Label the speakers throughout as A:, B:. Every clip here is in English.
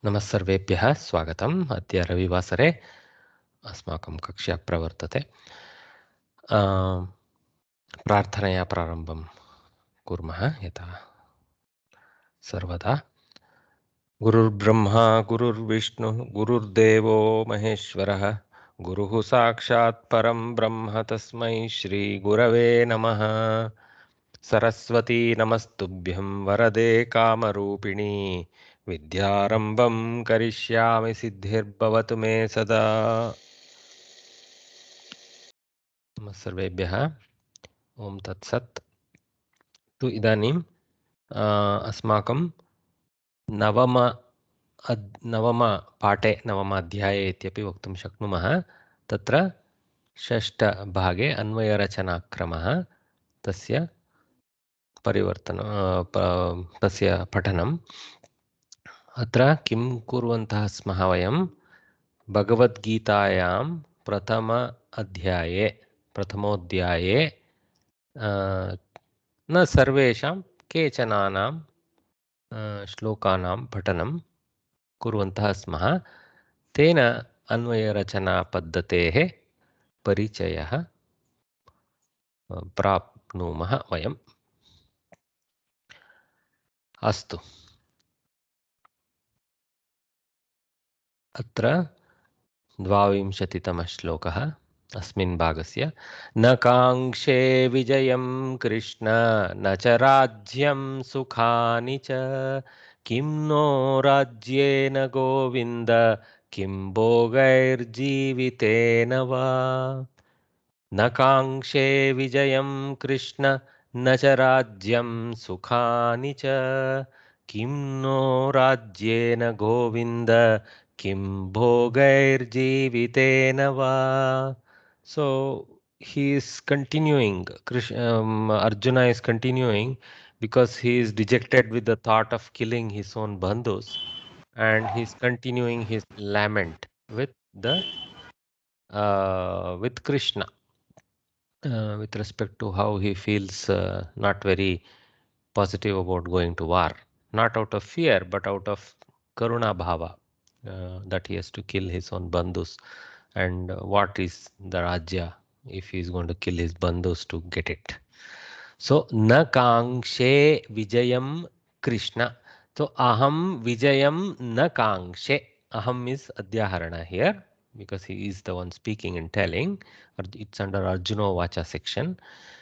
A: नमः सर्वेभ्यः स्वागतम्। अद्य रविवासरे अस्माकं कक्षा प्रवर्तते। प्रार्थनया प्रारम्भं कुर्मः। यथा सर्वदा गुरुर्ब्रह्मा गुरुर्विष्णुः गुरुर्देवो महेश्वरः गुरुः साक्षात् परं ब्रह्म तस्मै श्रीगुरवे नमः। सरस्वती नमस्तुभ्यं वरदे कामरूपिणी विद्यारम्भं करिष्यामि सिद्धिर्भवतु मे सदा। नमः सर्वेभ्यः। ओम तत्सत्। तु इदानीं अस्माकं नवम पाठे नवम अध्याये इत्यपि वक्तुं शक्नुमः। तत्र षष्ठभागे अन्वयरचनाक्रमः तस्य तस्य पठनम्। अत्र किं कुर्वन्तः स्मः वयं भगवद्गीतायां प्रथमोऽध्याये न सर्वेषां केचनानां श्लोकानां पठनं कुर्वन्तः स्मः। तेन अन्वयरचनापद्धतेः परिचयः प्राप्नुमः वयम्। अस्तु, अत्र 22तमः श्लोकः अस्मिन् भागस्य। न काङ्क्षे विजयं कृष्ण न च राज्यं सुखानि च किं नो राज्येन गोविन्द किं भोगैर्जीवितेन वा। न काङ्क्षे विजयं कृष्ण न च राज्यं सुखानि च किं नो राज्येन गोविन्द किं भोगैर्जीवितेन वा. So he is continuing, Arjuna is continuing because he is dejected with the thought of killing his own bandhus, and he is continuing his lament with Krishna, with respect to how he feels not very positive about going to war, not out of fear but out of karuna bhava, that he has to kill his own bandhus. And what is the rajya if he is going to kill his bandhus to get it? So na kangshe vijayam Krishna. So aham vijayam na kangshe. Aham is adhyaharana here because he is the one speaking and telling. It's under Arjuna Vacha section.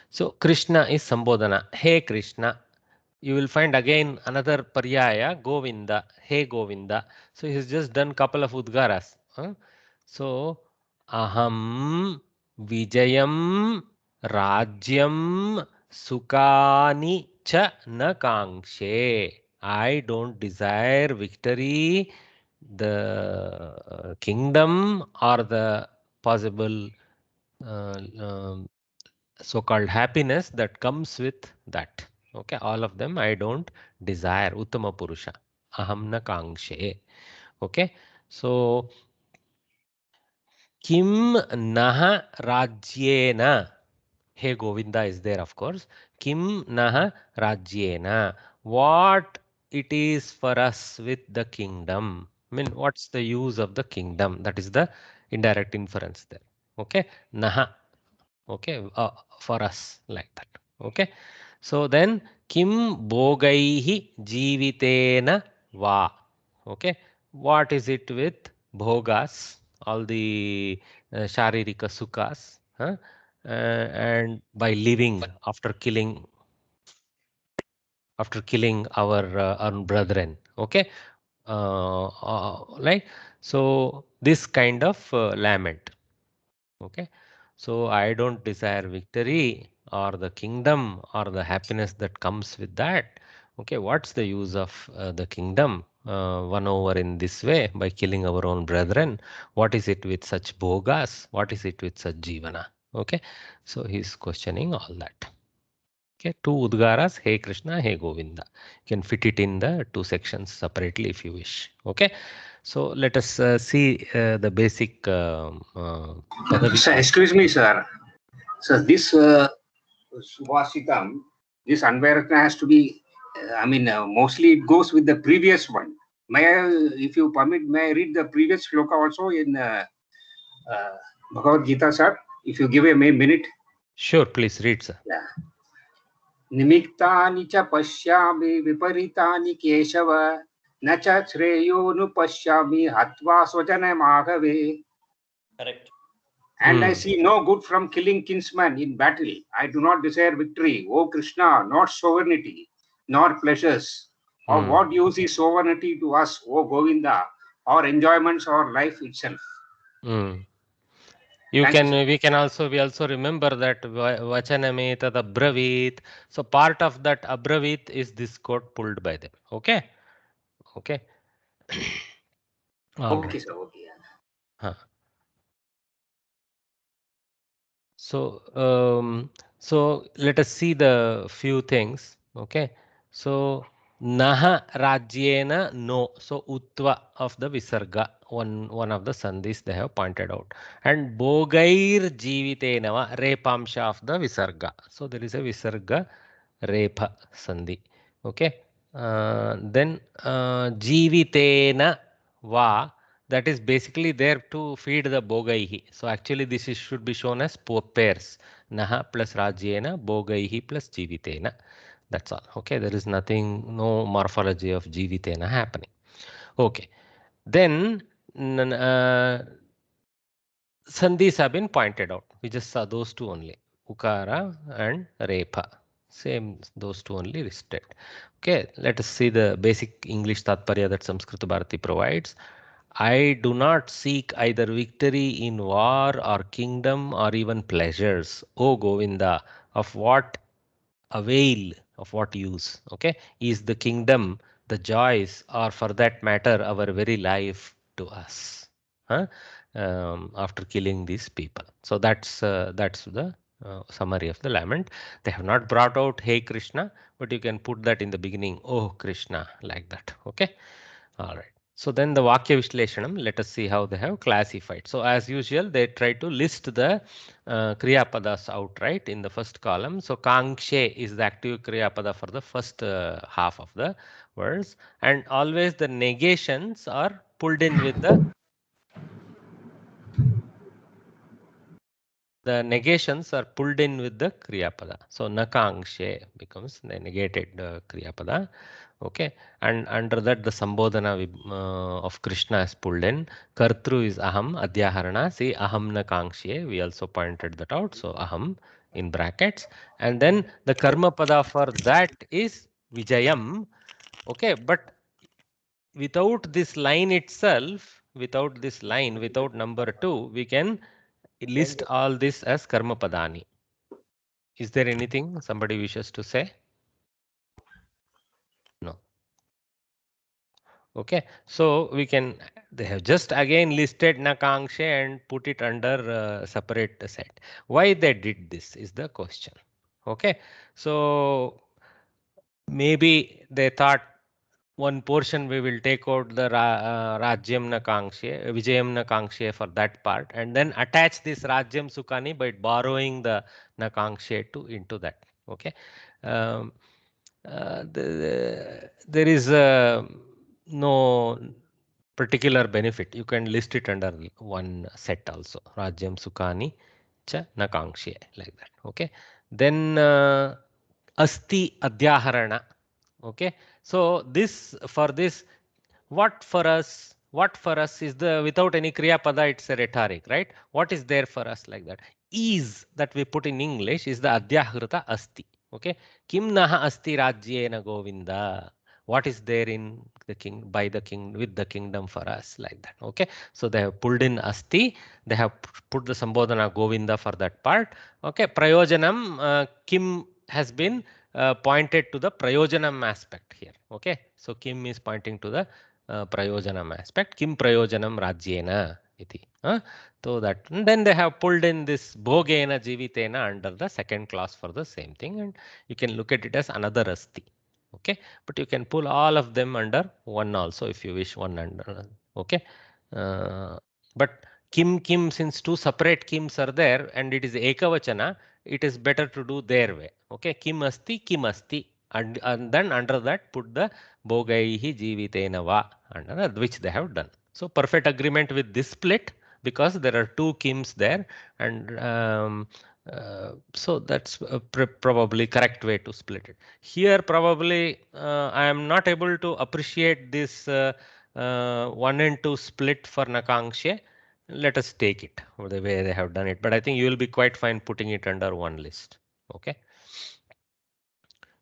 A: So Krishna is Sambodhana. Hey Krishna. You will find again another paryaya, Govinda. Hey Govinda. So he has just done couple of udgaras. So aham vijayam rajyam sukani cha na kangshe. I don't desire victory, the kingdom, or the possible uh, um, so-called happiness that comes with that. Okay, all of them I don't desire. Uttama Purusha. Aham na kangshe. Okay, so kim naha rajyena. Hey Govinda is there, of course. Kim naha rajyena. What it is for us with the kingdom. I mean, what's the use of the kingdom? That is the indirect inference there. Okay, naha. Okay, for us, like that. Okay, so then kim bhogaihi jivitena va. Okay, what is it with bhogas, all the sharirika sukhas, and by living after killing our brethren. Okay, like, so this kind of lament. Okay, so I don't desire victory or the kingdom or the happiness that comes with that. Okay, what's the use of the kingdom won over in this way by killing our own brethren? What is it with such bhogas? What is it with such jivana? Okay, so he's questioning all that. Okay, two udgaras, Hey Krishna, Hey Govinda. You can fit it in the two sections separately if you wish. Okay, so let us see the basic
B: Sir, excuse me, sir. So this Subhasitam, this Anvaratna has to be, mostly it goes with the previous one. May I, if you permit, may I read the previous shloka also in Bhagavad Gita, sir? If you give a minute.
A: Sure, please read, sir.
B: Yeah. Nimittani cha pashyami viparitani keshava na cha pashyami hatva swajana maghave.
C: Correct.
B: And I see no good from killing kinsman in battle. I do not desire victory. O Krishna, not sovereignty, nor pleasures. Of what use is sovereignty to us, O Govinda, or enjoyments or life itself?
A: We also remember that Vachaname tad abravit. So part of that abravit is this quote pulled by them. Okay. Okay.
B: Okay,
A: right.
B: sir. Okay.
A: So let us see the few things. Okay. So naha rajyena no. So utva of the visarga, one of the sandhis they have pointed out. And bogair jivitenava, repamsha of the visarga. So there is a visarga repa sandhi. Okay. Then jivitena va, that is basically there to feed the bogaihi. So actually this should be shown as pairs. Naha plus rajyena, bogaihi plus jivitena. That's all. Okay, there is nothing, no morphology of jivitena happening. Okay. Then sandhis have been pointed out. We just saw those two only. Ukara and Repa. Same, those two only listed. Okay, let us see the basic English Tatparya that Samskrita Bharati provides. I do not seek either victory in war or kingdom or even pleasures, O Govinda, of what avail, of what use? Okay, is the kingdom, the joys, or for that matter, our very life to us? Huh? After killing these people. So that's the summary of the lament. They have not brought out Hey Krishna, but you can put that in the beginning, Oh Krishna, like that. Okay. All right. So then the Vakya Vishleshanam, let us see how they have classified. So as usual, they try to list the Kriya Padas outright in the first column. So Kankshe is the active Kriya Pada for the first half of the words. And always the negations are pulled in with the negations are pulled in with the Kriya Pada. So Nakangshe becomes the negated Kriya Pada. Okay, and under that the Sambodhana of Krishna is pulled in. Kartru is Aham, Adhyaharana. See Aham Nakangshe, we also pointed that out. So Aham in brackets. And then the Karma Pada for that is Vijayam. Okay, but without this line itself, without this line, without number 2, we can list all this as karma padani. Is there anything somebody wishes to say? No. Okay, so we can, they have just again listed Nakangshe and put it under separate set. Why they did this is the question. Okay, so maybe they thought one portion we will take out the Rajyam Nakangshe, Vijayam Nakangshe for that part, and then attach this Rajyam Sukani by borrowing the Nakangshe into that. Okay. There is no particular benefit. You can list it under one set also. Rajyam Sukani cha Nakangshe, like that. Okay. Then Asti Adhyaharana. Okay, so this for this, what for us is the, without any kriya pada, it's a rhetoric, right? What is there for us like that? Is that we put in English is the adhyahrita asti. Okay, kim naha asti rajyena govinda. What is there in the king, by the king, with the kingdom for us, like that? Okay, so they have pulled in asti, they have put the sambodhana govinda for that part. Okay, prayojanam, kim has been pointed to the prayojanam aspect here. Okay, so kim is pointing to the prayojanam aspect. Kim prayojanam rajyena iti. So that, and then they have pulled in this bhogena jivitena under the second clause for the same thing, and you can look at it as another asti. Okay, but you can pull all of them under one also if you wish, one under. Okay, but kim, since two separate kims are there and it is ekavachana, it is better to do their way. Okay, kim asti and then under that put the bhogaihi jivitena va, under which they have done. So perfect agreement with this split, because there are two Kims there, and so that's probably correct way to split it. Here probably I am not able to appreciate this 1 and 2 split for Nakangshe. Let us take it the way they have done it, but I think you will be quite fine putting it under one list. Okay.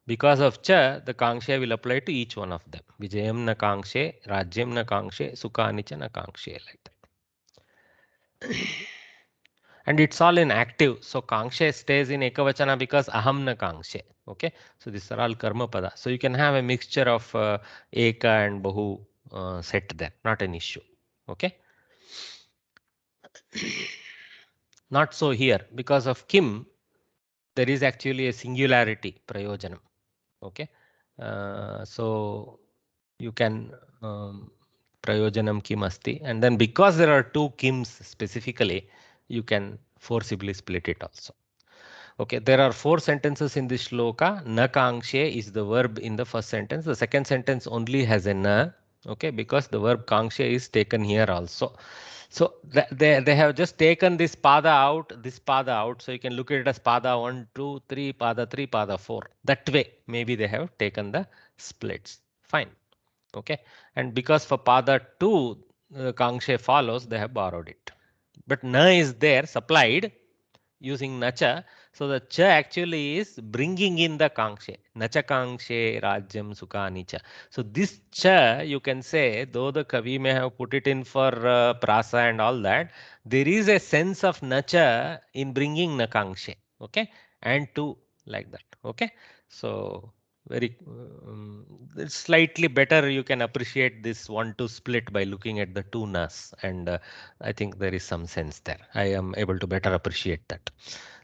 A: Because of cha, the kangshe will apply to each one of them. Vijayam na kangshe, rajyam na kangshe, sukani cha na kangshe, like that. And it's all in active. So kangshe stays in ekavachana because aham na kangshe. Okay. So these are all karma pada. So you can have a mixture of eka and bahu set there. Not an issue. Okay. Not so here. Because of kim, there is actually a singularity, prayojanam. Okay. So you can prayojanam kim asti, and then because there are two kims specifically, you can forcibly split it also. Okay, there are 4 sentences in this shloka. Na kangshe is the verb in the first sentence. The second sentence only has a na. Okay, because the verb kangshe is taken here also. So they have just taken this pada out, So you can look at it as pada 1, 2, 3, pada 3, pada 4. That way, maybe they have taken the splits. Fine. Okay. And because for pada 2, kangshe follows, they have borrowed it. But na is there supplied using nacha. So the cha actually is bringing in the kangshe. Nacha kangshe rajyam sukani cha. So this cha, you can say, though the Kavi may have put it in for prasa and all that, there is a sense of nacha in bringing nakangshe. Okay. And to like that. Okay. So very it's slightly better. You can appreciate this 1-2 split by looking at the two nas, and I think there is some sense there. I am able to better appreciate that.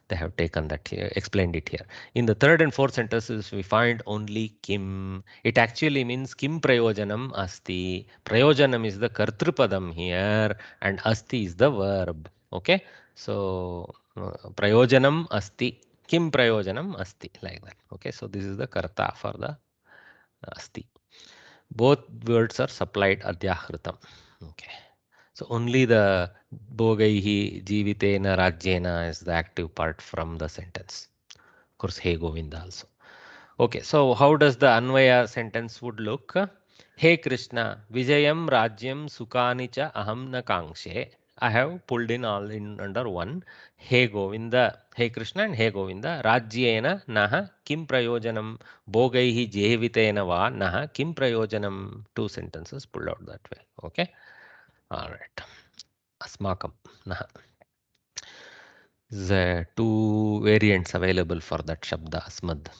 A: They have taken that here, explained it here. In the third and fourth sentences, we find only kim. It actually means kim prayojanam asti. Prayojanam is the kartrupadam here, and asti is the verb. Okay, so prayojanam asti. Kim prayojanam asti, like that. Okay, so this is the karta for the asti. Both words are supplied adhyahritam. Okay. So only the bhogaihi jivitena rajyena is the active part from the sentence. Of course, Hey Govinda also. Okay, so how does the Anvaya sentence would look? Hey Krishna, Vijayam Rajyam Sukani cha aham na kangshe. I have pulled in all in under one. Hey Govinda, Hey Krishna and Hey Govinda, Rajyena naha kim prayojanam bhogaihi jevitena va naha kim prayojanam. 2 sentences pulled out that way. Okay. All right. Asmakam naha. There 2 variants available for that shabda asmad.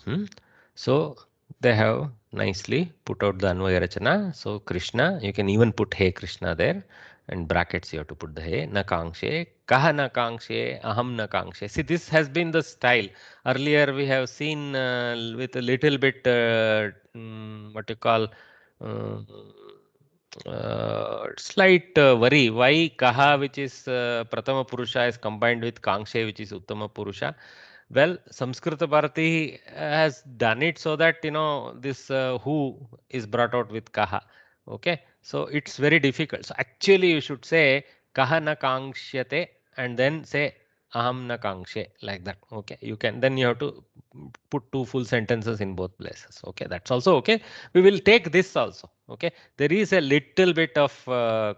A: So they have nicely put out the Anvaya Rachana. So Krishna, you can even put Hey Krishna there, and brackets you have to put the Hey. Nakangshe, Kaha Nakangshe, Aham Nakangshe. See, this has been the style. Earlier we have seen with a little bit what you call slight worry. Why Kaha, which is Pratama Purusha, is combined with Kangshe, which is Uttama Purusha? Well, Samskrita Bharati has done it so that, this who is brought out with kaha. Okay. So it's very difficult. So actually you should say kaha na kangshyate and then say aham na kangshe, like that. Okay. You can, then you have to put 2 full sentences in both places. Okay. That's also okay. We will take this also. Okay. There is a little bit of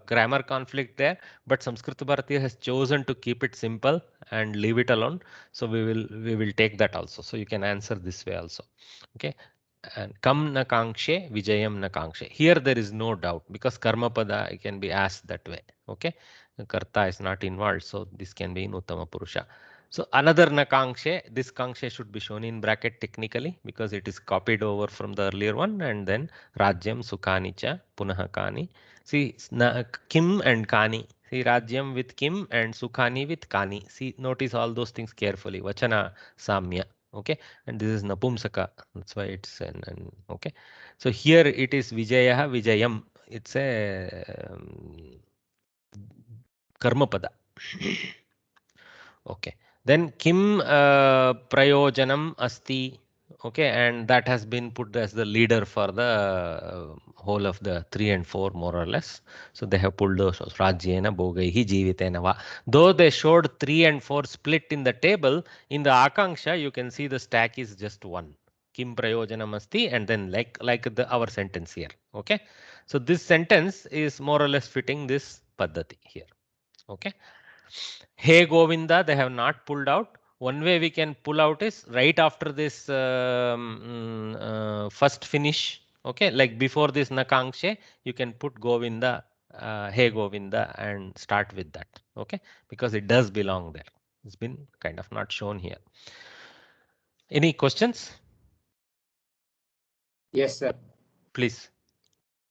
A: grammar conflict there, but Samskrita Bharati has chosen to keep it simple and leave it alone. So we will take that also. So you can answer this way also. Okay. And kam na kangshe, vijayam na kangshe. Here there is no doubt because karma pada can be asked that way. Okay. Karta is not involved. So this can be in Uttama Purusha. So another nakangshe, this kangshe should be shown in bracket technically because it is copied over from the earlier one, and then rajyam sukani cha punaha kani. See, kim and kani. See, rajyam with kim and sukhani with kani. See, notice all those things carefully. Vachana samya. Okay, and this is napumsaka. That's why it's an okay. So here it is vijayaha vijayam. It's a karma pada. Okay. Then kim prayojanam asti. Okay, and that has been put as the leader for the whole of the 3 and 4 more or less. So they have pulled those Rajyena Bhogaihi Jivitena Va. Though they showed 3 and 4 split in the table, in the Akanksha you can see the stack is just one. Kim Prayojanam Asti, and then like our sentence here. Okay, so this sentence is more or less fitting this Paddhati here. Okay. Hey Govinda, they have not pulled out. One way we can pull out is right after this first finish. Okay, like before this Nakangshe, you can put Govinda, Hey Govinda, and start with that. Okay, because it does belong there. It's been kind of not shown here. Any questions?
C: Yes, sir.
A: Please.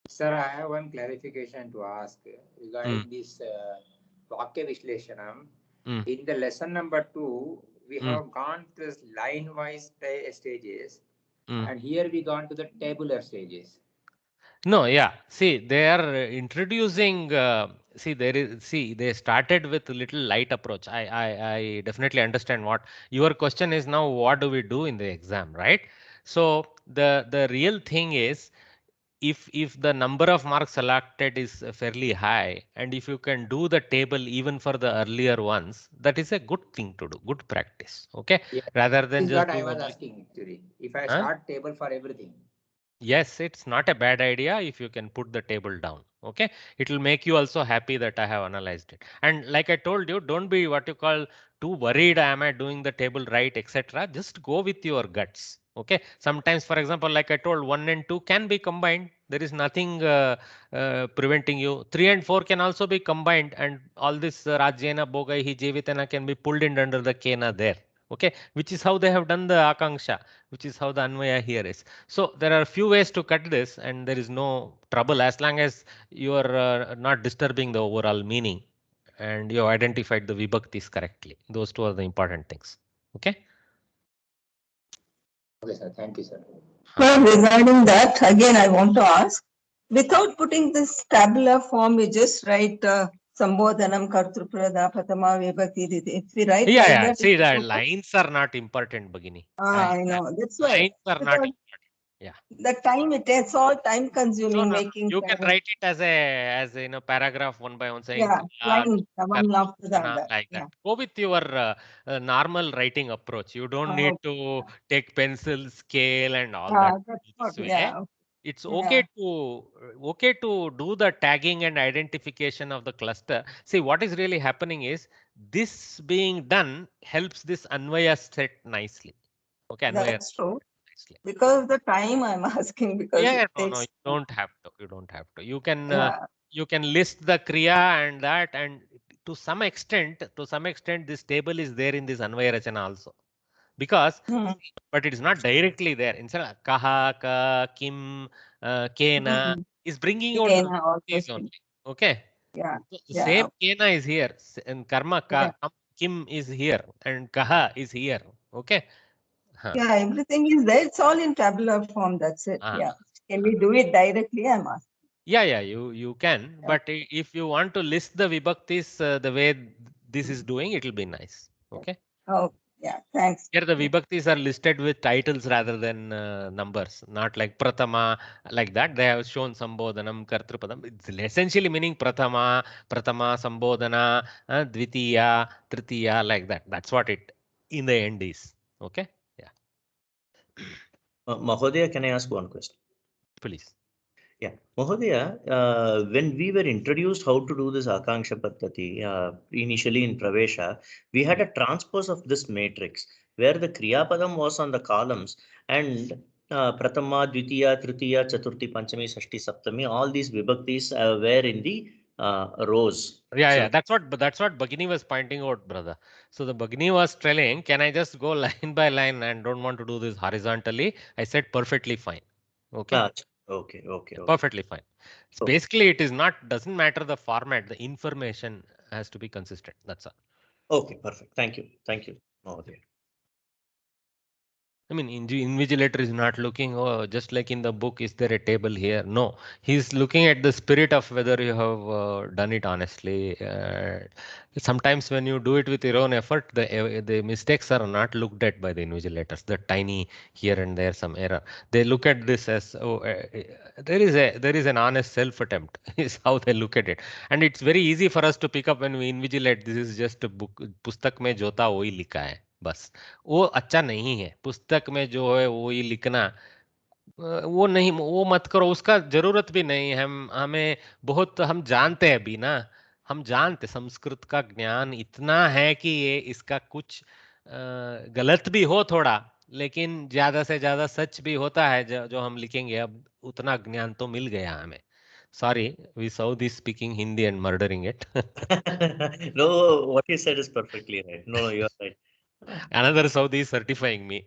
C: Sir, I have one clarification to ask regarding this Vakya Vishleshanam. In the lesson number 2, we have gone to this line-wise stages, and here we gone to the tabular stages.
A: No, yeah. See, they are introducing. They started with a little light approach. I definitely understand what your question is now. What do we do in the exam, right? So the real thing is, if the number of marks allotted is fairly high, and if you can do the table even for the earlier ones, that is a good thing to do, good practice. Okay,
C: Yeah.
A: rather than
C: This is
A: just
C: what I was asking actually. If I start table for everything.
A: yes, it's not a bad idea if you can put the table down. Okay, it will make you also happy that I have analyzed it. And like I told you, don't be what you call too worried. Am I doing the table right, etc. Just go with your guts. Okay, sometimes, for example, like I told, 1 and 2 can be combined. There is nothing preventing you. 3 and 4 can also be combined, and all this Rajyena, Bogaihi, Jevitana can be pulled in under the Kena there. Okay, which is how they have done the Akanksha, which is how the Anvaya here is. So there are a few ways to cut this, and there is no trouble as long as you are not disturbing the overall meaning and you have identified the vibhaktis correctly. Those two are the important things. Okay.
C: Okay, sir. Thank you, sir.
D: Well, regarding that, again, I want to ask, without putting this tabular form, we just write Sambodhanam Kartruprada Pratama Vibhakti Diti. If we write like
A: Yeah.
D: that,
A: See,
D: it's
A: the
D: okay.
A: lines are not important, Bhagini.
D: I know. That's why.
A: Lines are not important. Yeah.
D: The time it takes, all time consuming,
A: No.
D: making.
A: You can write it as a paragraph one by one, saying
D: Yeah, line, one after the other.
A: like
D: Yeah.
A: that. Go with your normal writing approach. You don't need to take pencil, scale, and all that.
D: That's
A: This
D: what,
A: way.
D: yeah.
A: It's
D: Yeah.
A: okay to do the tagging and identification of the cluster. See, what is really happening is this being done helps this Anvaya set nicely. Okay, Anvaya
D: That's true.
A: nicely.
D: Because of the time I'm asking, because it takes.
A: No, you don't have to. You don't have to. You can
D: Yeah.
A: you can list the kriya and that, and to some extent, this table is there in this Anvaya Rachana also. Because but it is not directly there. Instead of kaha, ka, kim, kena is bringing out the
D: Kena also.
A: vibhaktis only. Okay.
D: Yeah.
A: So the
D: Yeah.
A: same kena is here, and karma
D: Yeah.
A: kim is here, and kaha is here. Okay.
D: Yeah, everything is there. It's all in tabular form. That's it. Yeah. Can we do it directly? I'm asking.
A: Yeah, you can. But if you want to list the vibhaktis the way this is doing, it will be nice. Okay.
D: Oh, yeah. Thanks.
A: Here the vibhaktis are listed with titles rather than numbers, not like Pratama, like that. They have shown Sambodhanam, Kartrupadam. It's essentially meaning Pratama, Sambodhana, Dvitiya, Tritiya, like that. That's what it in the end is. Okay. Yeah.
E: Mahodaya, can I ask one question?
A: Please.
E: Yeah, Mahodaya, when we were introduced how to do this Akanksha Paddhati, initially in Pravesha, we had a transpose of this matrix where the Kriyapadam was on the columns and Pratama, Dvitiya, Tritiya, Chaturthi, Panchami, Shashti, Saptami, all these vibhaktis were in the rows.
A: Yeah. That's what Bhagini was pointing out, brother. So the Bhagini was telling, can I just go line by line and don't want to do this horizontally? I said perfectly fine. Okay.
E: Okay.
A: Perfectly fine. So basically, it is not, doesn't matter the format, the information has to be consistent. That's all.
E: Okay, perfect. Thank you. Mahodaya.
A: I mean, invigilator is not looking, oh, just like in the book, is there a table here? No, he's looking at the spirit of whether you have done it honestly. Sometimes when you do it with your own effort, the mistakes are not looked at by the invigilators. The tiny here and there some error. They look at this as, oh, there is an honest self attempt is how they look at it, and it's very easy for us to pick up when we invigilate. This is just a book. पुस्तक में जो था वही लिखा है बस. वो अच्छा नहीं है. पुस्तक में जो है वही लिखना, वो नहीं, वो मत करो, उसका जरूरत भी नहीं है. हमें बहुत, हम जानते हैं भी ना, हम जानते संस्कृत का ज्ञान इतना है कि ये इसका कुछ गलत भी हो थोड़ा, लेकिन ज्यादा से ज्यादा सच भी होता है जो हम लिखेंगे. अब उतना ज्ञान तो मिल गया हमें. Sorry, we Saudis speaking Hindi and murdering it.
E: No, what you said is perfectly right. No, you're right.
A: Another Saudi is certifying me.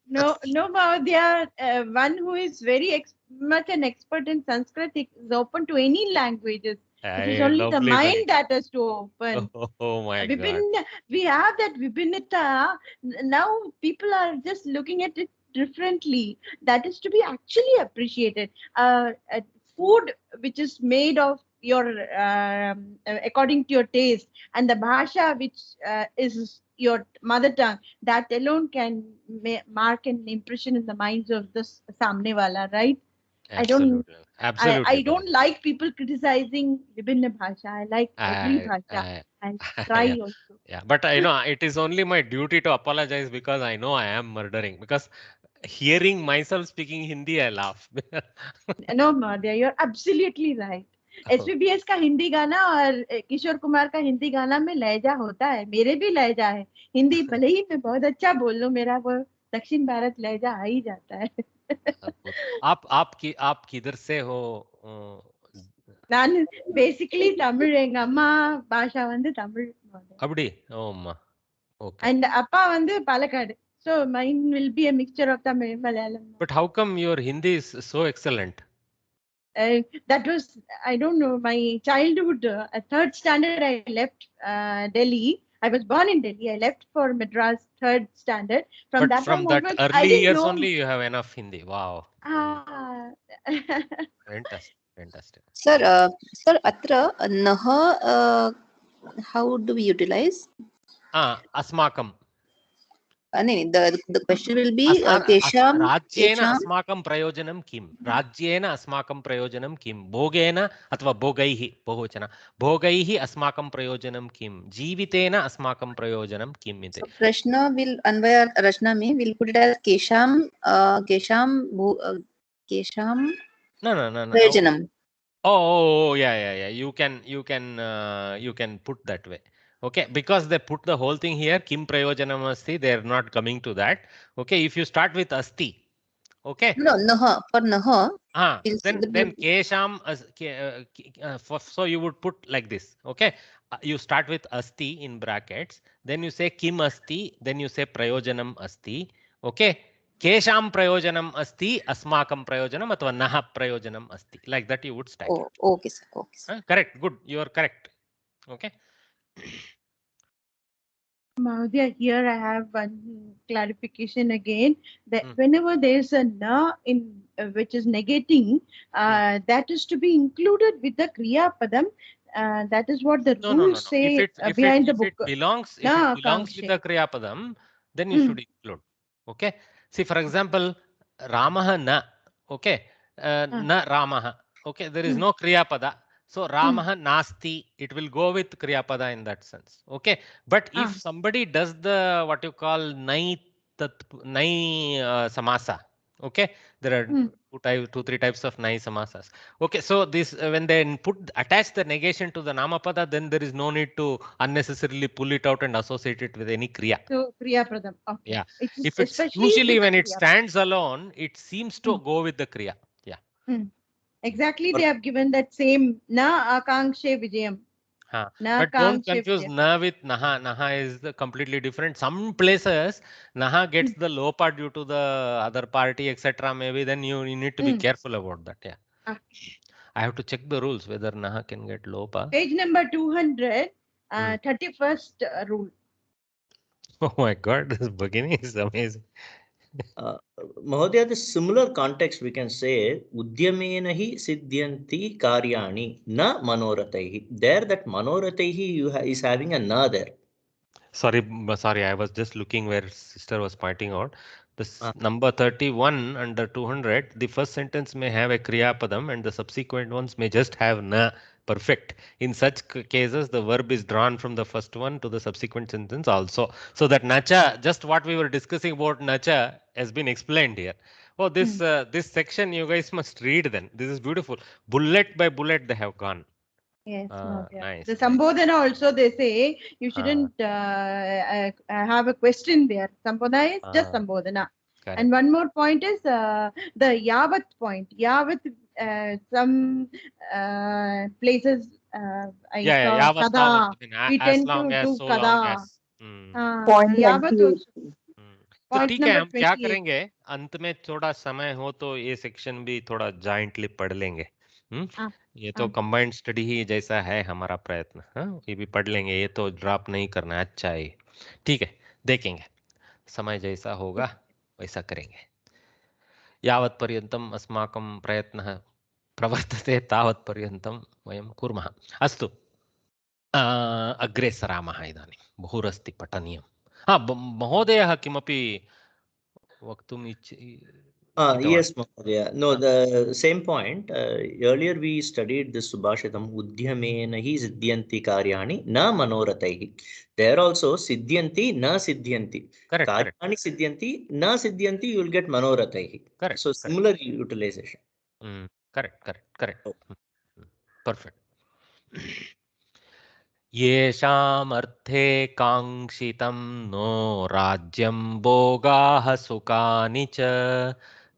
F: No, Mahodaya, one who is very much an expert in Sanskrit is open to any languages. It is only the mind that has to open.
A: Oh my God.
F: We have that Vibhinata. Now people are just looking at it differently. That is to be actually appreciated. Food which is made of your according to your taste, and the bhasha which is your mother tongue, that alone can mark an impression in the minds of the samne wala, right?
A: Absolutely.
F: I don't like people criticizing Vibhinna bhasha. I like every bhasha. I try
A: yeah.
F: also.
A: Yeah, but I know it is only my duty to apologize because I know I am murdering. Because hearing myself speaking Hindi, I laugh.
F: No, Mahodaya, you're absolutely right. SPBS का हिंदी गाना और किशोर कुमार का हिंदी गाना में लहजा होता है. मेरे भी लहजा है. हिंदी भले ही मैं बहुत अच्छा बोल लूं, मेरा वो दक्षिण भारत लहजा आ ही जाता है.
A: आप किधर से हो?
F: நான் basically தமிழ். எங்க அம்மா பாஷா வந்து தமிழ்.
A: அப்படி? ஓம்மா. Okay.
F: And அப்பா வந்து Palakkad. So mine will be a mixture of Tamil and Malayalam.
A: But how come your Hindi is so excellent?
F: That was, I don't know, my childhood. Third standard, I left Delhi. I was born in Delhi. I left for Madras, third standard.
A: From that early years only you have enough Hindi. Wow. Fantastic.
G: Sir, atra naha, how do we utilize?
A: Asmakam.
G: The question will be Kesham.
A: Rajyena asmakam prayojanam kim. Rajyena asmakam prayojanam kim. Bhogena athva bhogaihi, Bhogochana. Bhogaihi asmakam prayojanam kim. Jeevitena asmakam prayojanam kim.
G: So Prashna will Anvaya Rachna mein will put it as Kesham.
A: No.
G: Prayojanam.
A: Oh, yeah. You can put that way. Okay, because they put the whole thing here, kim prayojanam asti, they are not coming to that. Okay, if you start with asti, okay.
G: No, naha, for naha.
A: Then kesham, so you would put like this. Okay, you start with asti in brackets, then you say kim asti, then you say prayojanam asti. Okay, kesham prayojanam asti, asmakam prayojanam athva naha prayojanam asti. Like that you would start.
G: Oh, okay, sir. Okay, sir.
A: Correct, good, you are correct. Okay.
F: Mahodaya, here I have one clarification again, that whenever there is a na in which is negating, that is to be included with the kriya padam. That is what the rules say behind the book.
A: If it belongs with the kriya padam, then you should include. Okay. See, for example, Ramaha na. Okay. Na Ramaha. Okay. There is no kriya pada. So Ramaha nasti, it will go with kriyapada in that sense. Okay, but if somebody does the what you call nai samasa, okay, there are two, three types of nai samasas. Okay, so this when they attach the negation to the namapada, then there is no need to unnecessarily pull it out and associate it with any kriya.
F: So kriya pradam. Okay.
A: Yeah, if it's usually when it stands alone, it seems to go with the kriya. Yeah.
F: Exactly, they have given that same na akankshe vijayam.
A: But don't confuse na with naha. Naha is completely different. Some places naha gets the low part due to the other party, etc. Maybe then you need to be careful about that. Yeah. I have to check the rules whether naha can get low part.
F: Page number 200, 31st rule.
A: Oh my God, this beginning is amazing.
E: Mahodaya, the similar context we can say Udyamena hi siddhyanti karyani na manorataihi. There that manorataihi is having a na there.
A: Sorry, I was just looking where sister was pointing out. This number 31 under 200, the first sentence may have a Kriya Padam and the subsequent ones may just have na perfect. In such cases, the verb is drawn from the first one to the subsequent sentence also. So that nacha, just what we were discussing about nacha has been explained here. Oh, this this section you guys must read then. This is beautiful. Bullet by bullet they have gone.
F: Yes,
A: Nice.
F: the Sambodhana also they say you shouldn't have a question there. Sambodhana is just Sambodhana.
A: Correct.
F: And one more point is the Yavat point. Yavat, some places I saw Kada. We tend to do Kada. Yavat also.
A: तो ठीक है, हम क्या करेंगे, अंत में थोड़ा समय हो तो ये सेक्शन भी थोड़ा जॉइंटली पढ़ लेंगे. ये तो कंबाइंड स्टडी ही जैसा है हमारा प्रयत्न. ये भी पढ़ लेंगे, ये तो ड्रॉप नहीं करना है. अच्छा है, ठीक है, देखेंगे समय जैसा होगा वैसा करेंगे. यावत् पर्यन्तम् अस्माकं प्रयत्नः प्रवर्तते तावत् पर्यन्तं वयं कुर्मः. अस्तु, अग्रे सरामः. इदानीं बहुरस्ति पठनीयं. महोदयः किमपि वक्तुम्
E: Yes, Mahodaya. No, the same point. Earlier we studied this Subhashitam Udyamena hi siddhyanti karyani na manorataihi. There also siddhyanti na siddhyanti.
A: Correct.
E: Karyani siddhyanti na siddhyanti, you will get manorataihi.
A: Correct.
E: So similar utilization.
A: Correct. Perfect. येषामर्थे काङ्क्षितं नो राज्यं भोगाः सुखानि च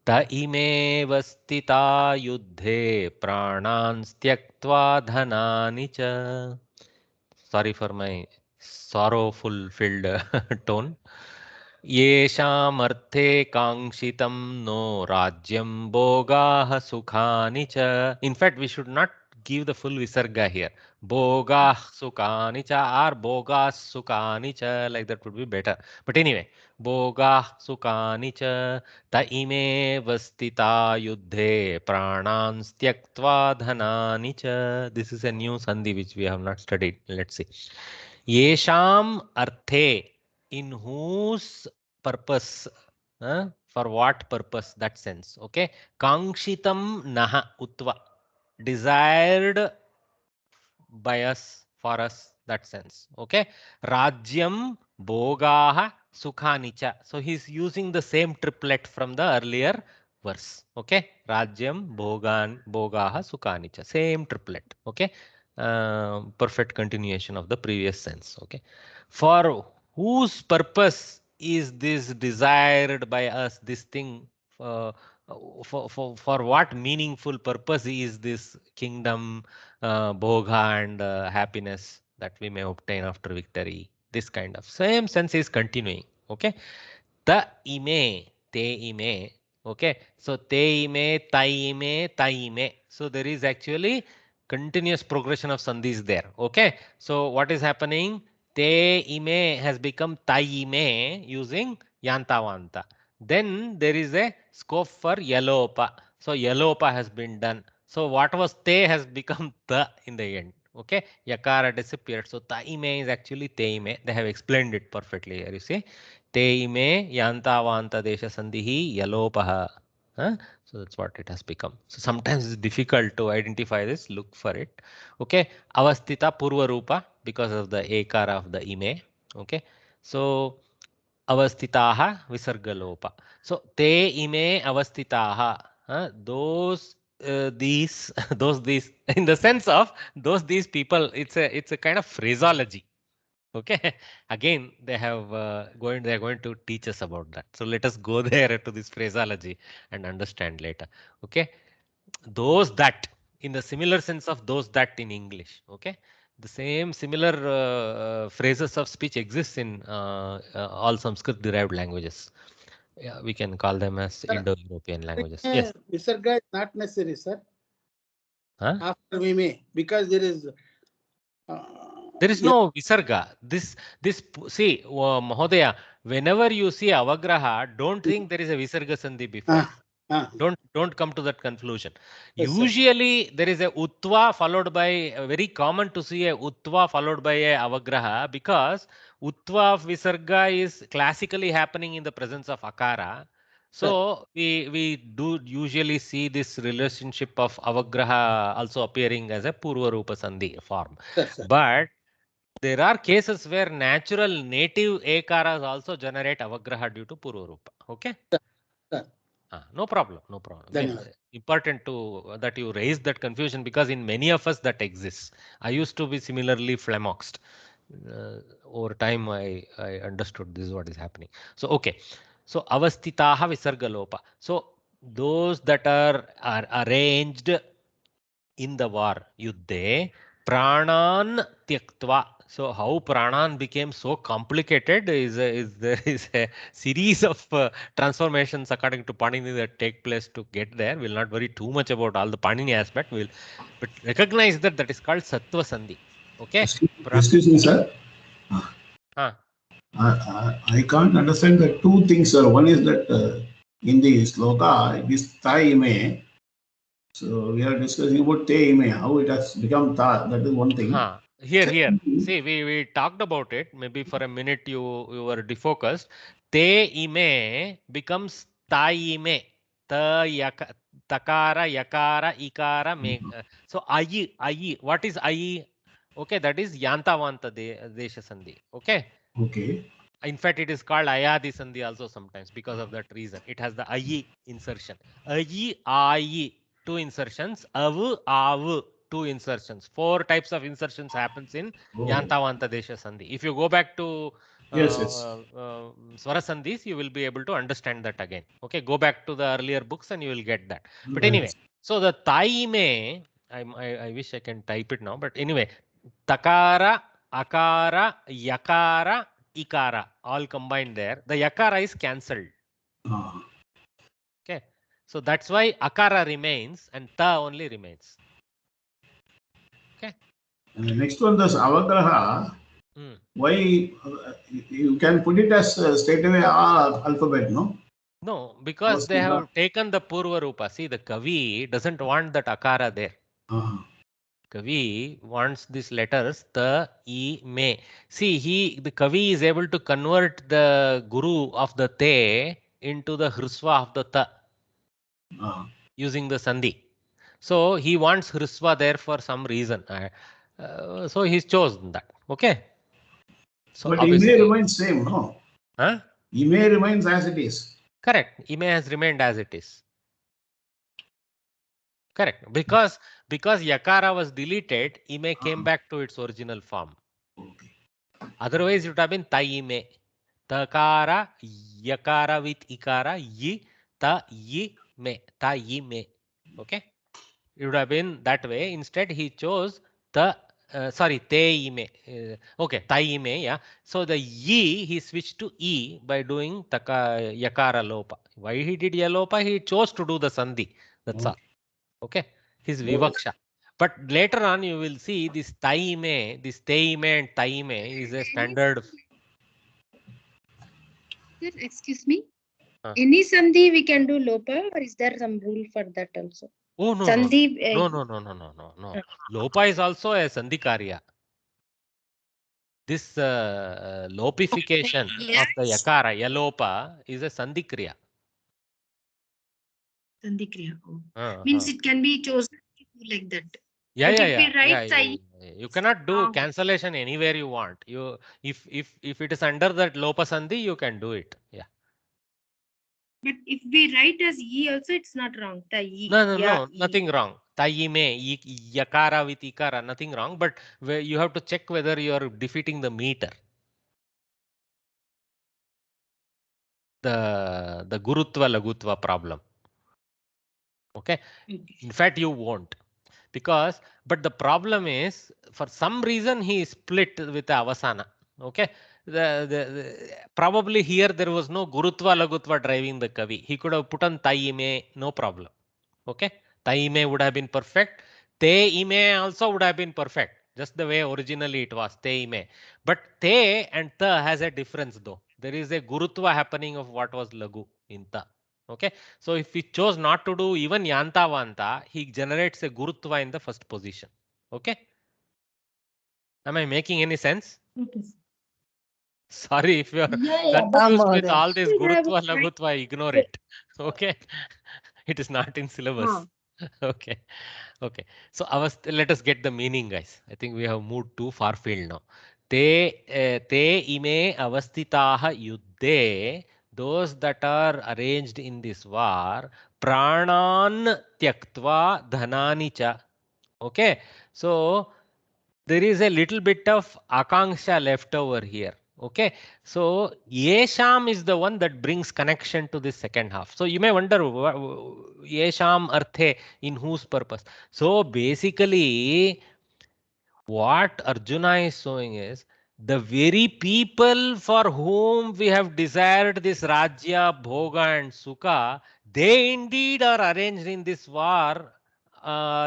A: त इमेव स्थिता युद्धे प्राणान् त्यक्त्वा धनानि च. Sorry for my sorrowful filled tone. येषाम् अर्थे काङ्क्षितं नो राज्यं भोगाः सुखानि च. In fact, we should not give the full visarga here. Bhogaः sukhani cha or bhogas sukhani cha, like that would be better. But anyway, bhogaः sukhani cha ta ime vastita yuddhe pranan tyaktva dhanani cha. This is a new sandhi which we have not studied. Let's see. Yesham arthe, in whose purpose, for what purpose, that sense. Okay. Kangshitam naha utva, desired by us, for us, that sense. Okay. Rajyam bhogaha sukhanicha. So he's using the same triplet from the earlier verse. Okay. Rajyam bhogaha sukhanicha. Same triplet. Okay. Perfect continuation of the previous sense. Okay. For whose purpose is this desired by us, this thing? For what meaningful purpose is this kingdom, bhoga and happiness that we may obtain after victory? This kind of same sense is continuing. Okay. Ta ime, te ime. Okay. So te ime, ta ime, ta ime. So there is actually continuous progression of sandhis there. Okay. So what is happening? Te ime has become ta ime using yantavanta. Then there is a scope for yalopa. So yalopa has been done. So what was te has become ta in the end. Okay. Yakara disappeared. So ta ime is actually te ime. They have explained it perfectly here. You see. Te ime yantavanta desha sandhihi yalopaha. So that's what it has become. So sometimes it's difficult to identify this. Look for it. Okay. Avastita purva rupa because of the ekara of the ime. Okay. So avastitaha visargalopa. So te ime avastitaha. Those these these in the sense of these people. It's a kind of phraseology. Okay. Again, they are going to teach us about that. So let us go there to this phraseology and understand later. Okay. Those that, in the similar sense of those that in English. Okay. The same similar phrases of speech exists in all Sanskrit derived languages. Yeah, we can call them as Indo-European languages. Yes.
H: Visarga is not necessary, sir. After we may, because there is
A: There is no visarga. This see, Mahodaya, whenever you see avagraha, don't think there is a visarga sandhi before. Don't come to that conclusion.
H: Yes, sir.
A: Usually there is a utva followed by, very common to see a utva followed by a avagraha, because utva of visarga is classically happening in the presence of akara. So we do usually see this relationship of avagraha also appearing as a purva rupa sandhi form.
H: Yes, sir.
A: But there are cases where natural native ekaras also generate avagraha due to purva rupa. Okay.
H: Sir.
A: No problem. No problem.
H: Dhanyavad.
A: Important to that you raise that confusion, because in many of us that exists. I used to be similarly flummoxed. Over time, I understood this is what is happening. So okay. So avastitaha visargalopa. So those that are arranged in the war, yuddhe, pranan tyaktva. So how pranan became so complicated is a series of transformations according to Panini that take place to get there. We'll not worry too much about all the Panini aspect. But recognize that is called Sattva Sandhi. Okay.
I: Excuse me, sir. I can't understand the two things, sir. One is that in the sloka, it is ta ime. So we are discussing about te ime, how it has become ta. That is one thing.
A: Here. See, we talked about it. Maybe for a minute you were defocused. Te ime becomes ta ime. Ta yaka, takara, yakara, ikara, me. So ayi. What is ayi? Okay, that is yantavanta desha sandhi. Okay.
I: Okay.
A: In fact, it is called ayadi sandhi also sometimes because of that reason. It has the ayi insertion. Ayi, two insertions. Avu, two insertions. 4 types of insertions happens in yantavanta desha sandhi. If you go back to swara sandhis, you will be able to understand that again. Okay, go back to the earlier books and you will get that. But anyway, so the taime, I wish I can type it now, but anyway, takara, akara, yakara, ikara, all combined there. The yakara is cancelled. Okay, so that's why akara remains and ta only remains. Okay.
I: And the next one, this avagraha. Why you can put it as straight away alphabet, no?
A: No, because they have taken the purva rupa. See, the Kavi doesn't want that akara there. Kavi wants these letters ta, I, me. See, the Kavi is able to convert the guru of the te into the hrisva of the ta using the sandhi. So he wants hrisva there for some reason. So he's chosen that. Okay. So
I: but ime remains same, no?
A: Ime
I: remains as it is.
A: Correct. Ime has remained as it is. Correct. Because yakara was deleted, ime came back to its original form. Otherwise, it would have been taime. Takara, yakara with ikara, yi, ta, yi, me. Ta, yi, me. Okay. It would have been that way. Instead, he chose the te ime. Okay, taime, yeah. So the yi he switched to e by doing yakara lopa. Why he did yalopa? He chose to do the sandhi. That's all. Okay, his vivaksha. But later on, you will see this taime, this teime and taime is a standard.
J: Sir, excuse me. Any sandhi we can do lopa, or is there some rule for that also?
A: Oh no,
J: sandhi,
A: no. Lopa is also a sandhi karya. This lopification of the yakara, yalopa, is a sandhi kriya.
J: Sandhi kriya. Means it can be chosen like that.
A: Yeah. You cannot do cancellation anywhere you want. If it is under that lopa sandhi, you can do it. Yeah.
J: But if we write as ye also, it's not wrong.
A: No, nothing wrong. Taime, yakara with ikara, nothing wrong. But you have to check whether you are defeating the meter. The gurutva lagutva problem. Okay. In fact, you won't. But the problem is, for some reason, he split with the avasana. Okay. Probably here there was no gurutva lagutva driving the kavi. He could have put on taime, no problem. Okay. Taime would have been perfect. Te ime also would have been perfect. just the way originally it was, te ime. But te and ta has a difference though. There is a gurutva happening of what was lagu in ta. Okay, so if he chose not to do even yanta vanta, he generates a gurutva in the first position. Okay, am I making any sense?
D: Okay.
A: Sorry if you are confused with all this gurutva lagutva, ignore it. Okay, it is not in syllabus. Okay, okay. So let us get the meaning, guys. I think we have moved too far field now. Te ime avastitaha yuddhe, those that are arranged in this war, pranan tyaktva dhanani cha. Okay, so there is a little bit of akanksha left over here. Okay, so yesham is the one that brings connection to this second half. So you may wonder, yesham arthe, in whose purpose? So basically what Arjuna is showing is the very people for whom we have desired this Rajya, Bhoga and Sukha, they indeed are arranged in this war,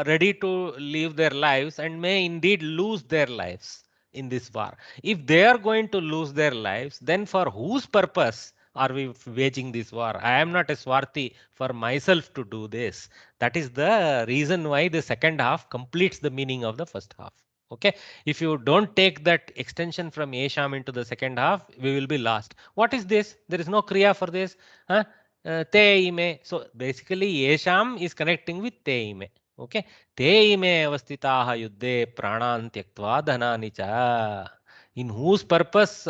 A: ready to live their lives and may indeed lose their lives in this war. If they are going to lose their lives, then for whose purpose are we waging this war? I am not a Swarthi for myself to do this. That is the reason why the second half completes the meaning of the first half. Okay, if you don't take that extension from Yesham into the second half, we will be lost. What is this? There is no Kriya for this. Huh? Te ime. So basically Yesham is connecting with te ime. Okay, te ime avastitaha yuddhe pranan tyaktva dhanani cha. In whose purpose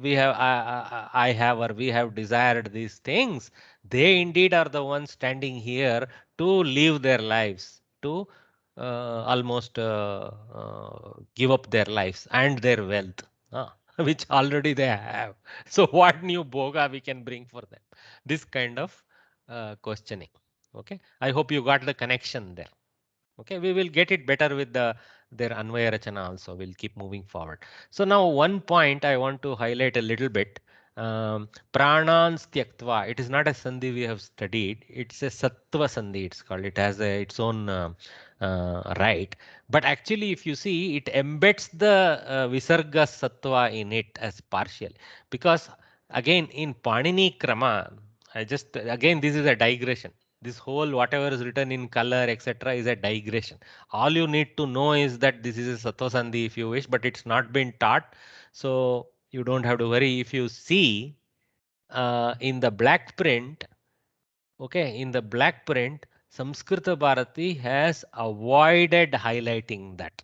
A: we have I have or we have desired these things, they indeed are the ones standing here to live their lives, to almost give up their lives and their wealth, which already they have. So what new bhoga we can bring for them? This kind of questioning. Okay, I hope you got the connection there. Okay, we will get it better with their Anvaya Rachana also. We'll keep moving forward. So now one point I want to highlight a little bit. Pranans tyaktva. It is not a sandhi we have studied. It's a sattva sandhi. It's called. It has its own right. But actually, if you see, it embeds the visarga sattva in it as partial. Because again, in Panini Krama, again this is a digression. This whole whatever is written in color etc. is a digression. All you need to know is that this is a sattva sandhi if you wish, but it's not been taught. So you don't have to worry. If you see in the black print, okay, in the black print, Samskrita Bharati has avoided highlighting that.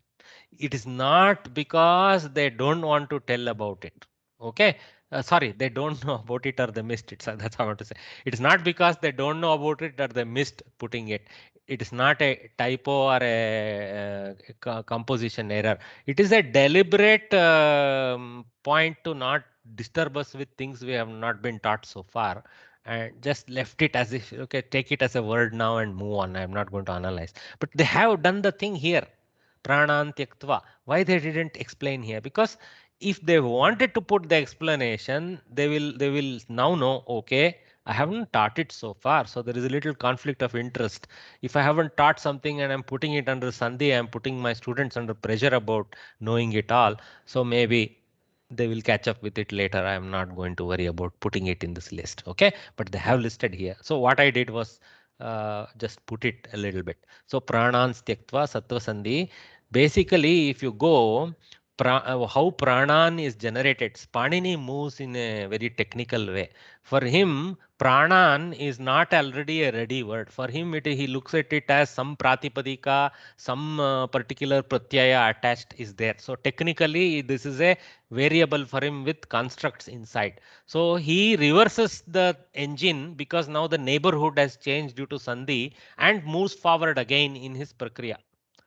A: It is not because they don't want to tell about it. Okay, sorry, they don't know about it or they missed it. So that's what I want to say. It is not because they don't know about it or they missed putting it. It is not a typo or a composition error. It is a deliberate point to not disturb us with things we have not been taught so far, and just left it as if, okay, take it as a word now and move on. I'm not going to analyze. But they have done the thing here. Pranan tyaktva. Why they didn't explain here? Because if they wanted to put the explanation, they will now know, okay, I haven't taught it so far. So there is a little conflict of interest. If I haven't taught something and I'm putting it under sandhi, I'm putting my students under pressure about knowing it all. So maybe they will catch up with it later. I am not going to worry about putting it in this list. Okay, but they have listed here. So what I did was just put it a little bit. So pranans tyaktva sattva sandhi. Basically, if you go how pranan is generated, Panini moves in a very technical way. For him, pranan is not already a ready word. For him, he looks at it as some pratipadika, some particular pratyaya attached is there. So technically, this is a variable for him with constructs inside. So he reverses the engine because now the neighborhood has changed due to sandhi and moves forward again in his prakriya.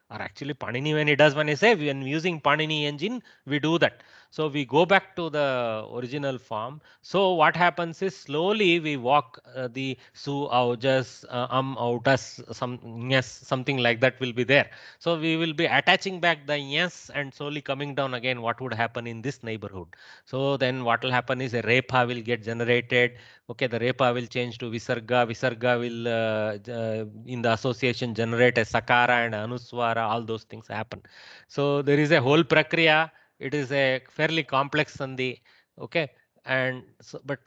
A: Or actually Panini when he does, when I say when using Panini engine, we do that. So we go back to the original form. So what happens is slowly we walk the su, aujas, autas, yes, something like that will be there. So we will be attaching back the yes and slowly coming down again. What would happen in this neighborhood? So then what will happen is a repa will get generated. Okay, the repa will change to visarga. Visarga will in the association generate a sakara and anuswara. All those things happen. So there is a whole prakriya. It is a fairly complex sandhi. Okay, and so, but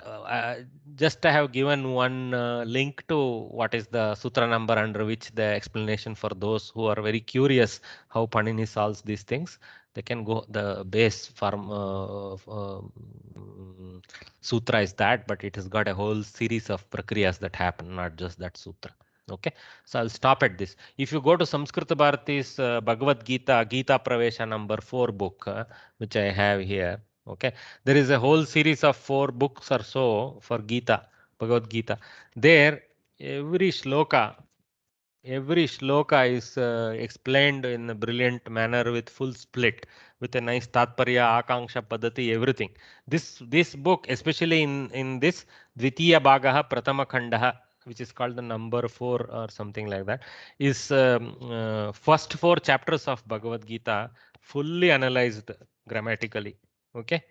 A: just I have given one link to what is the sutra number under which the explanation for those who are very curious how Panini solves these things. They can go the base form sutra is that, but it has got a whole series of prakriyas that happen, not just that sutra. Okay, so I'll stop at this. If you go to Samskrita Bharati's Bhagavad Gita, Gita Pravesha number 4 book, which I have here. Okay, there is a whole series of 4 books or so for Gita, Bhagavad Gita. There, every shloka is explained in a brilliant manner with full split, with a nice tatparya, akanksha, padati, everything. This book, especially in this Dvitiya Bhagaha Pratama Khandaha, which is called the number 4 or something like that, is first 4 chapters of Bhagavad Gita fully analyzed grammatically. Okay,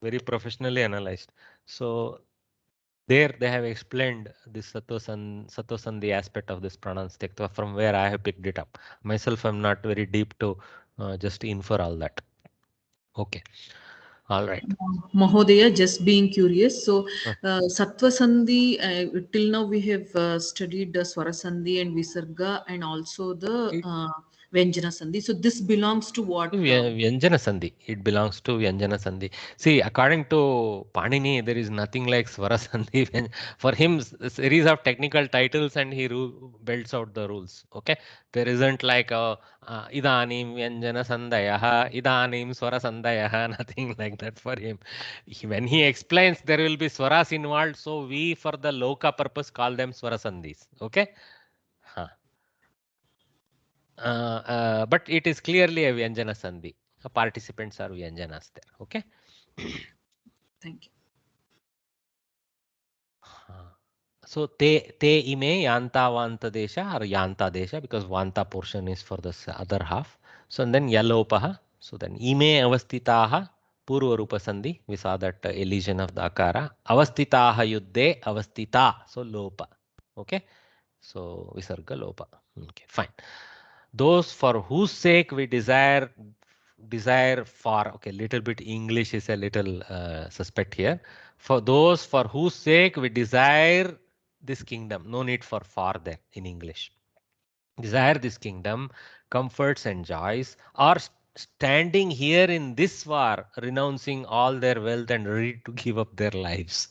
A: very professionally analyzed. So there they have explained this Satosandhi aspect of this pranans tektva, from where I have picked it up. Myself, I'm not very deep to just infer all that. Okay. All right.
H: Mahodaya, just being curious. So, Sattva Sandhi, till now we have studied the Swara Sandhi and Visarga and also the Vyanjana Sandhi. So, this belongs to what?
A: Vyanjana Sandhi. It belongs to Vyanjana Sandhi. See, according to Panini, there is nothing like Swara Sandhi. For him, a series of technical titles and he belts out the rules. Okay. There isn't like Idanim Vyanjana Sandayaha, Idanim Swara Sandayaha, nothing like that for him. When he explains, there will be Swaras involved. So we, for the Loka purpose, call them Swara Sandhis. Okay. But it is clearly a Vyanjana Sandhi. Participants are Vyanjanas there. Okay.
H: Thank you.
A: So te ime yanta vanta desha or yanta desha, because vanta portion is for the other half. So and then yalopaha. So then ime avastitaha purva rupa sandhi. We saw that elision of the akara. Avastitaha yuddhe avastita. So lopa. Okay. So visarga lopa. Okay, fine. Those for whose sake we desire for, okay, little bit English is a little suspect here. For those for whose sake we desire this kingdom, no need for there in English. Desire this kingdom, comforts and joys, are standing here in this war, renouncing all their wealth and ready to give up their lives.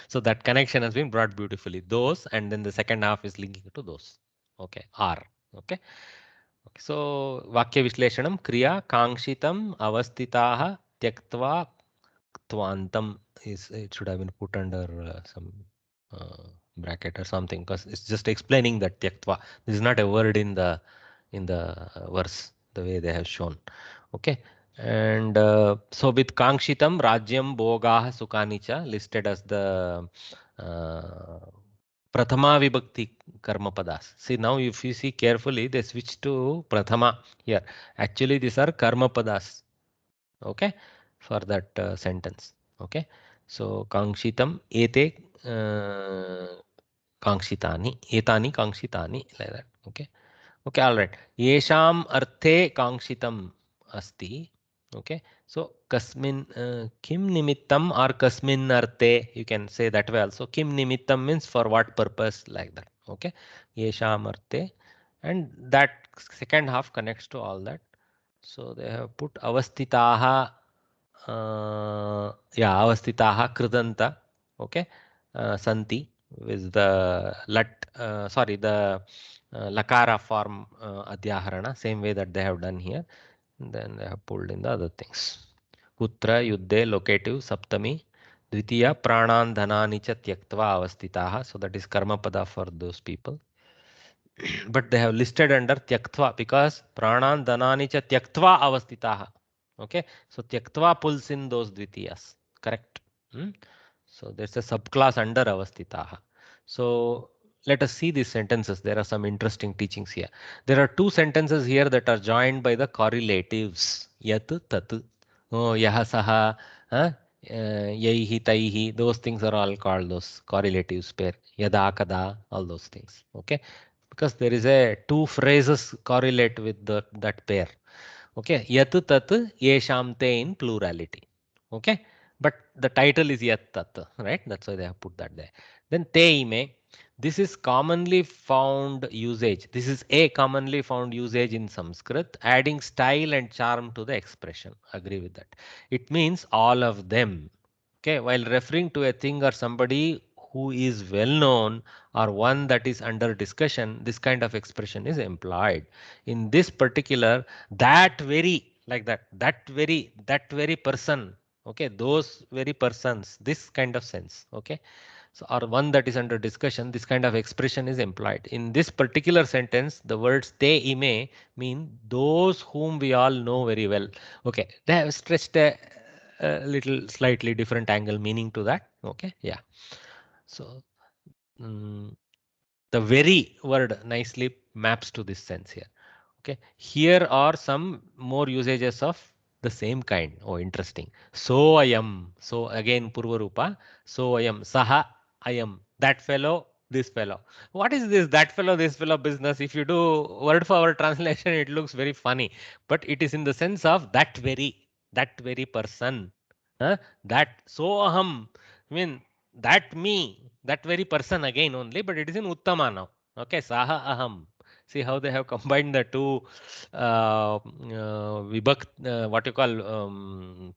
A: So that connection has been brought beautifully. Those, and then the second half is linking to those. Okay, are. Okay. So Vakya Vishleshanam, Kriya, Kangshitam, Avastitaha, Tyaktva, Tvantam is, it should have been put under some bracket or something, because it's just explaining that Tyaktva. This is not a word in the verse, the way they have shown. Okay. And so with Kangshitam, Rajyam, Bhogaha, Sukanicha listed as the Prathama Vibhakti Karma Padas. See, now if you see carefully, they switch to Prathama here. Actually, these are Karma Padas. Okay, for that sentence. Okay, so Kangshitam, Ete Kangshitani, Etani Kangshitani, like that. Okay, okay, all right. Yesham Arthe Kangshitam Asti. Okay, so kasmin kim nimittam or kasmin arte, you can say that way also. Kim nimittam means for what purpose, like that. Okay, yesham arte, and that second half connects to all that. So they have put avastitaha, avastitaha kridanta. Okay, santi with the the lakara form adhyaharana, same way that they have done here. Then they have pulled in the other things. Kutra, Yuddhe, locative, Saptami, Dvitiya, Pranan, Dhanani cha Tyaktva avastitaha. So that is Karma Pada for those people. But they have listed under Tyaktva because Pranan, Dhanani cha Tyaktva avastitaha. Okay, so Tyaktva pulls in those Dvitiyas. Correct. So there's a subclass under Avastitaha. So let us see these sentences. There are some interesting teachings here. There are two sentences here that are joined by the correlatives. Yat, tat. Oh, yaha, saha, yaihi, taihi. Those things are all called those correlatives pair. Yada, kada, all those things. Okay, because there is a two phrases correlate with that pair. Okay, yat, tat, yesham, te in plurality. Okay, but the title is yat tat, right? That's why they have put that there. Then te ime, this is commonly found usage. This is a commonly found usage in Sanskrit, adding style and charm to the expression. Agree with that. It means all of them. Okay, while referring to a thing or somebody who is well known or one that is under discussion, this kind of expression is employed. In this particular, that very, like that very person, okay, those very persons, this kind of sense, okay. So, or one that is under discussion, this kind of expression is employed. In this particular sentence, the words te ime mean those whom we all know very well. Okay, they have stretched a little slightly different angle meaning to that. Okay, yeah. So the very word nicely maps to this sense here. Okay, here are some more usages of the same kind. Oh, interesting. So I am. So again, Purvarupa. So I am. Saha I am. That fellow, this fellow. What is this that fellow, this fellow business? If you do word for word translation, it looks very funny. But it is in the sense of that very person. That so aham. I mean, that me, that very person again only, but it is in Uttama now. Okay, Saha aham. See how they have combined the two what you call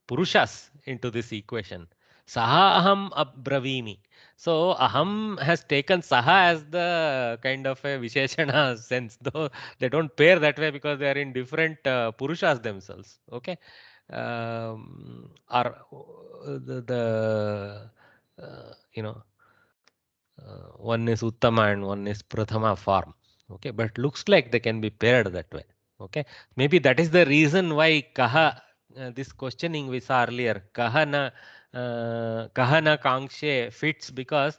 A: Purushas into this equation. Saha aham abravimi. So aham has taken saha as the kind of a Visheshana sense, though they don't pair that way because they are in different Purushas themselves. Okay. Or the one is Uttama and one is Prathama form. Okay, but looks like they can be paired that way. Okay, maybe that is the reason why kaha, this questioning we saw earlier, kaha na kangshe fits, because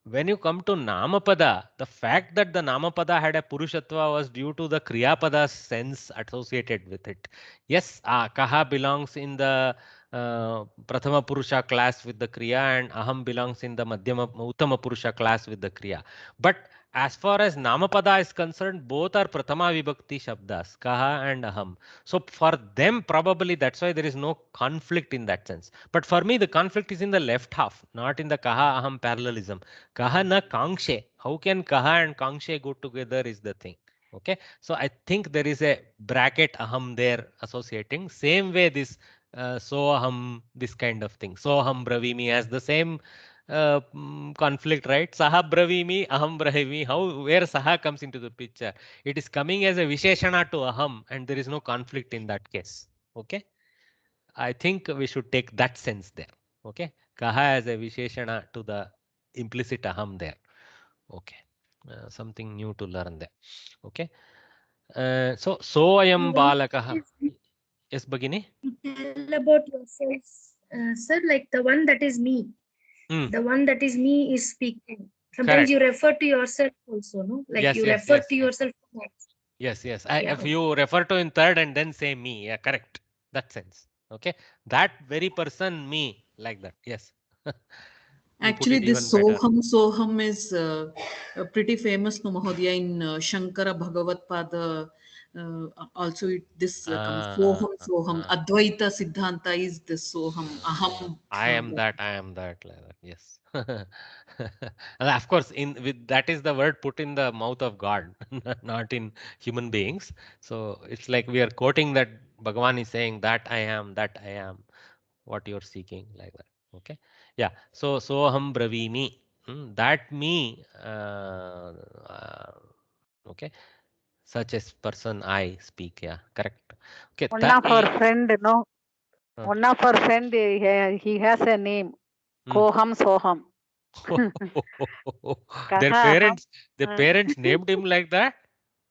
A: when you come to Namapada, the fact that the Namapada had a Purushatva was due to the Kriyapada sense associated with it. Yes, Kaha belongs in the Prathama Purusha class with the Kriya, and Aham belongs in the Madhyama Uttama Purusha class with the Kriya. But as far as Namapada is concerned, both are Prathama Vibhakti Shabdas, Kaha and Aham. So for them, probably that's why there is no conflict in that sense. But for me, the conflict is in the left half, not in the Kaha Aham parallelism. Kaha na kangshe. How can kaha and kangshe go together is the thing. Okay. So I think there is a bracket aham there associating. Same way this so aham, this kind of thing. So aham bravimi has the same conflict, right? Saha bravimi, aham bravimi. How, where saha comes into the picture? It is coming as a visheshana to aham, and there is no conflict in that case. Okay. I think we should take that sense there. Okay. Kaha as a visheshana to the implicit aham there. Okay. Something new to learn there. Okay. So I am balakaha. Yes, Bhagini?
J: Tell about yourself, sir, like the one that is me. The one that is me is speaking. Sometimes you refer to yourself also, no? Like
A: yes,
J: you
A: yes,
J: refer
A: yes,
J: to yourself.
A: Yes, yes. If you refer to in third and then say me, yeah, correct. That sense. Okay. That very person, me, like that. Yes.
H: Actually, this Soham is pretty famous, no, Mahodaya, in Shankara Bhagavad Pada. Also, this comes Soham. Advaita Siddhanta is this Soham. Aham.
A: I am that. Like that. Yes. And of course, that is the word put in the mouth of God, not in human beings. So it's like we are quoting that Bhagavan is saying that I am, what you're seeking, like that. Okay. Yeah. So aham bravimi. That me. Okay. Such a person I speak. Yeah. Correct. Okay.
K: One of our friend, one of our friend, he has a name. Koham Soham.
A: Their parents named him like that?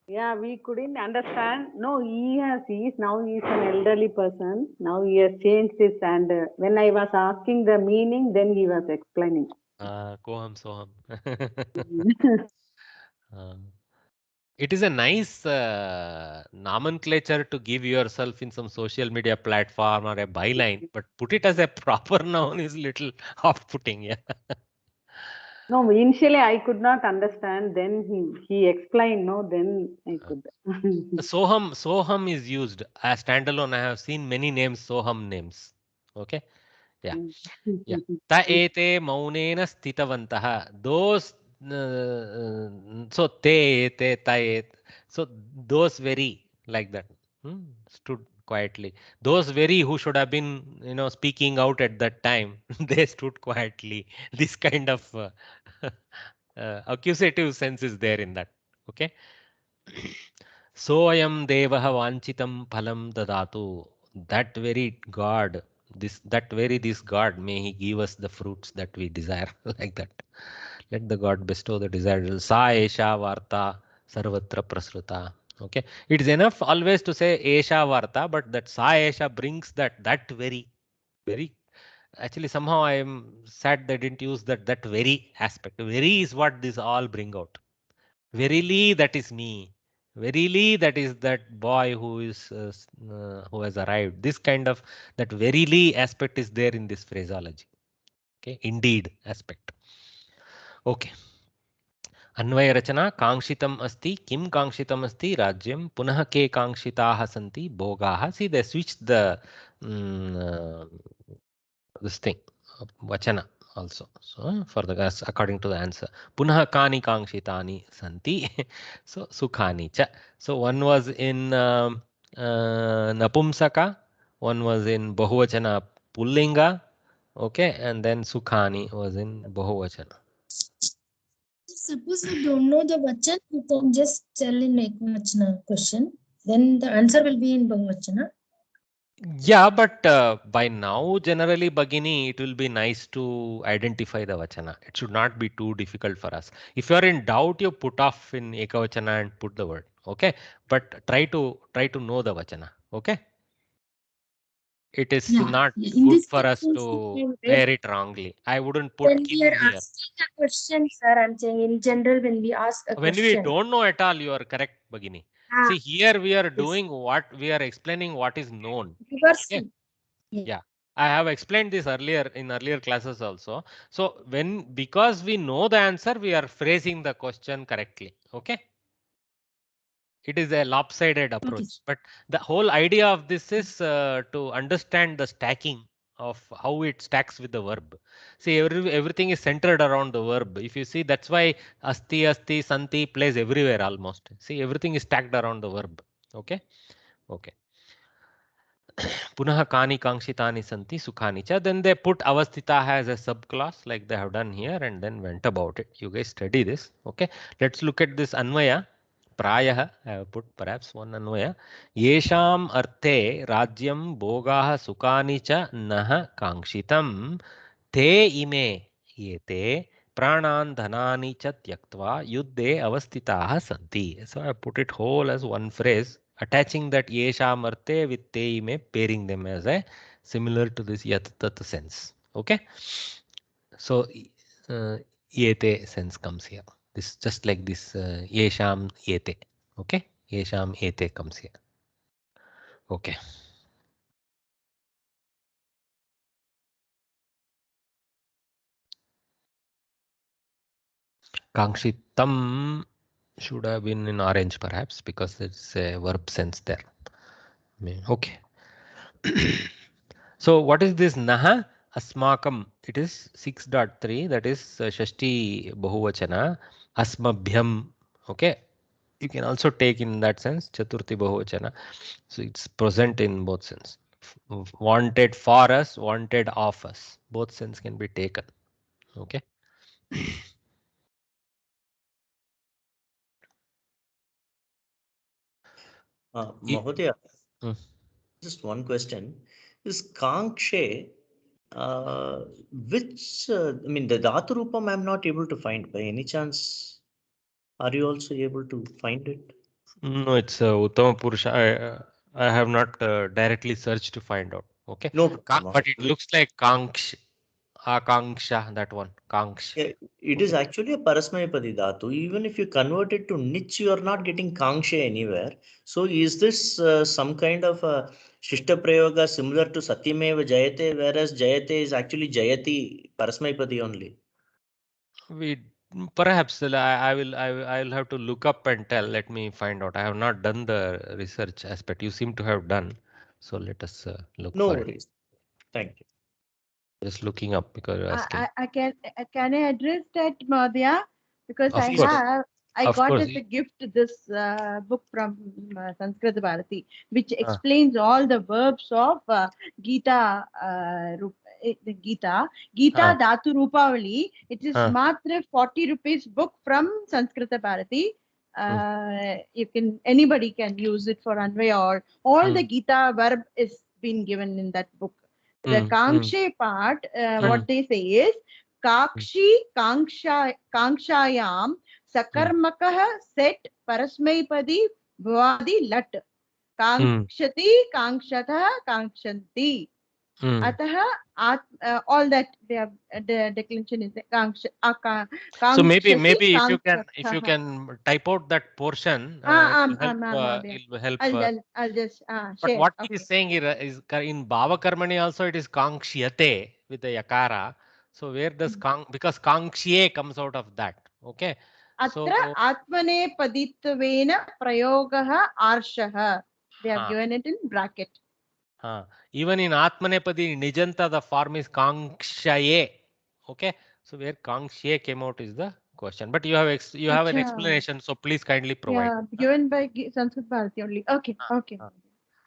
K: Yeah, we couldn't understand. No, he is now he's an elderly person. Now he has changed his, and when I was asking the meaning, then he was explaining.
A: Koham soham. It is a nice nomenclature to give yourself in some social media platform or a byline, but put it as a proper noun is little off-putting. Yeah.
K: No, initially I could not understand. Then he explained. No, then I could.
A: Soham is used as standalone. I have seen many names, Soham names. Okay. Yeah. Yeah. Ta ete maunena sthitavantah. Those so te ete ta et. So those very like that. Stood quietly. Those very who should have been, speaking out at that time, they stood quietly. This kind of accusative sense is there in that. Okay. Soyam devah vanchitam phalam dadatu. That very God, this God, may he give us the fruits that we desire. Like that. Let the God bestow the desired. Sa esha varta sarvatra prasruta. Okay. It is enough always to say esha varta, but that sa esha brings that very. Actually, somehow I am sad they didn't use that very aspect. Very is what this all bring out. Verily, that is me. Verily, that is that boy who has arrived. This kind of that verily aspect is there in this phraseology. Okay, indeed aspect. Okay. अन्वय रचना कांक्षितम अस्ति किम कांक्षितम अस्ति राज्यम पुनः के कांक्षिताः सन्ति भोगाः. See, they switch the this thing vachana also. So for the according to the answer, punah kani kankshitani santi. So sukhani cha. So one was in napumsaka, one was in bahuvachana pullinga. Okay, and then sukhani was in bahuvachana.
J: Suppose we don't know the vachan, you can just tell in ekvachana question. Then the answer will be in bahuvachana.
A: Yeah, but by now, generally, Bhagini, it will be nice to identify the vachana. It should not be too difficult for us. If you are in doubt, you put off in ekavachana and put the word. Okay, but try to know the vachana. Okay. It is not good for us to pair it wrongly. I wouldn't put
J: when
A: Kim
J: we are
A: here.
J: asking a question, sir, I'm saying in general, when we ask a
A: When
J: question.
A: we don't know at all, you are correct, Bhagini. See, here we are doing what we are explaining what is known. Okay? Yeah. I have explained this earlier in earlier classes also. So because we know the answer, we are phrasing the question correctly. Okay. It is a lopsided approach, but the whole idea of this is to understand the stacking of how it stacks with the verb. See, everything is centered around the verb. If you see, that's why asti, santi plays everywhere almost. See, everything is stacked around the verb. Okay. Okay. Punah kani kankshitani santi sukhani cha. Then they put avasthita as a subclass like they have done here and then went about it. You guys study this. Okay. Let's look at this anvaya. Prayah, I have put perhaps one anvaya. Yesham arte rajyam bhogaha sukani cha naha kangshitam te ime yete pranan dhanani cha tyaktva yuddhe avastitaha santi. So I put it whole as one phrase, attaching that yesham arte with te ime, pairing them as a similar to this yat tat sense. Okay. So yete sense comes here. This just like this yesham yete. Okay, yesham yete comes here. Okay. Kangshitam should have been in orange perhaps because it's a verb sense there. Okay. So what is this naha? Asmakam. It is 6.3. That is Shashti Bahuvachana. Asmabhyam. Okay. You can also take in that sense Chaturthi Bahuvachana. So it's present in both sense. Wanted for us, wanted of us. Both sense can be taken. Okay.
E: Mahodaya, just one question. Is Kankshe, which, I mean, the Dhatu Rupam I'm not able to find by any chance. Are you also able to find it?
A: No, it's Uttama Purusha. I have not directly searched to find out. Okay.
E: No problem.
A: But it looks like Kanksh, Akanksha, that one. Kanksh.
E: Yeah, it is actually a Parasmayapadi Dhatu. Even if you convert it to Nich, you are not getting Kangsha anywhere. So is this some kind of a Shishta Prayoga similar to Satyameva Jayate, whereas Jayate is actually Jayati Parasmayapadi only?
A: Perhaps I will have to look up and tell. Let me find out. I have not done the research aspect. You seem to have done. So let us look
E: No
A: for
E: worries. Thank you.
A: Just looking up because you're asking.
F: Can I address that, Madhya? Because
A: Of course.
F: I
A: Of
F: got
A: course.
F: as a gift this book from Sanskrit Bharati, which explains all the verbs of Gita. The Gita Dhatu Rupavali. It is matra 40 rupees book from Sanskrit Bharati. Anybody can use it for Anvaya, or all the Gita verb is been given in that book. The Kangshe part, what they say is Kakshi Kangshayam Sakarmakah set Parasmaipadi Bhavadi Lat Kangshati Kangshatah Kangshanti. Ataha all that they have the declension is
A: so maybe if you can type out that portion, it will help.
F: I'll just
A: but
F: share.
A: What he is saying here is in Bhava Karmani also it is Kangshyate with the yakara. So where does because Kangshye comes out of that. Okay.
F: Atra Atmane Paditvena Prayogaha Arshah. They have given it in bracket.
A: Even in Atmanepadi Nijanta, the form is Kangshaye. Okay. So where Kangshye came out is the question. But you have an explanation, so please kindly provide.
F: Yeah, given by Sanskrit Bharati only. Okay. Okay.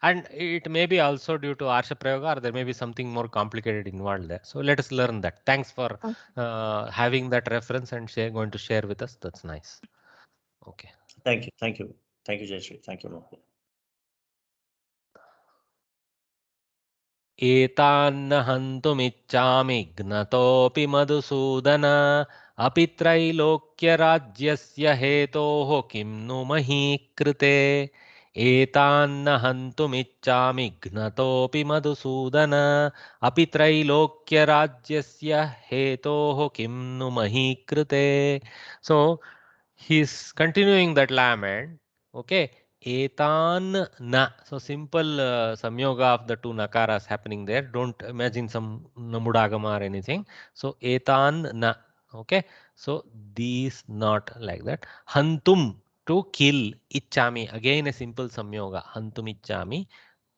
A: And it may be also due to Arsha Prayoga, or there may be something more complicated involved there. So let us learn that. Thanks for having that reference and going to share with us. That's nice. Okay.
E: Thank you. Thank you. Thank you, Jayashree. Thank you, Mohit.
A: एतान्न हन्तुमिच्छामि घ्नतोऽपि Madhusudan अपि त्रैलोक्यराज्यस्य हेतोः किं नु मही कृते एतान्न हन्तुमिच्छामि घ्नतोऽपि मधुसूदन अपि त्रैलोक्यराज्यस्य हेतोः किं नु मही कृते. So he is continuing that lament. Okay. Etan na. So simple samyoga of the two nakaras happening there. Don't imagine some namudagama or anything. So etan na. Okay. So these not like that. Hantum, to kill. Ichami. Again a simple samyoga. Hantum ichami.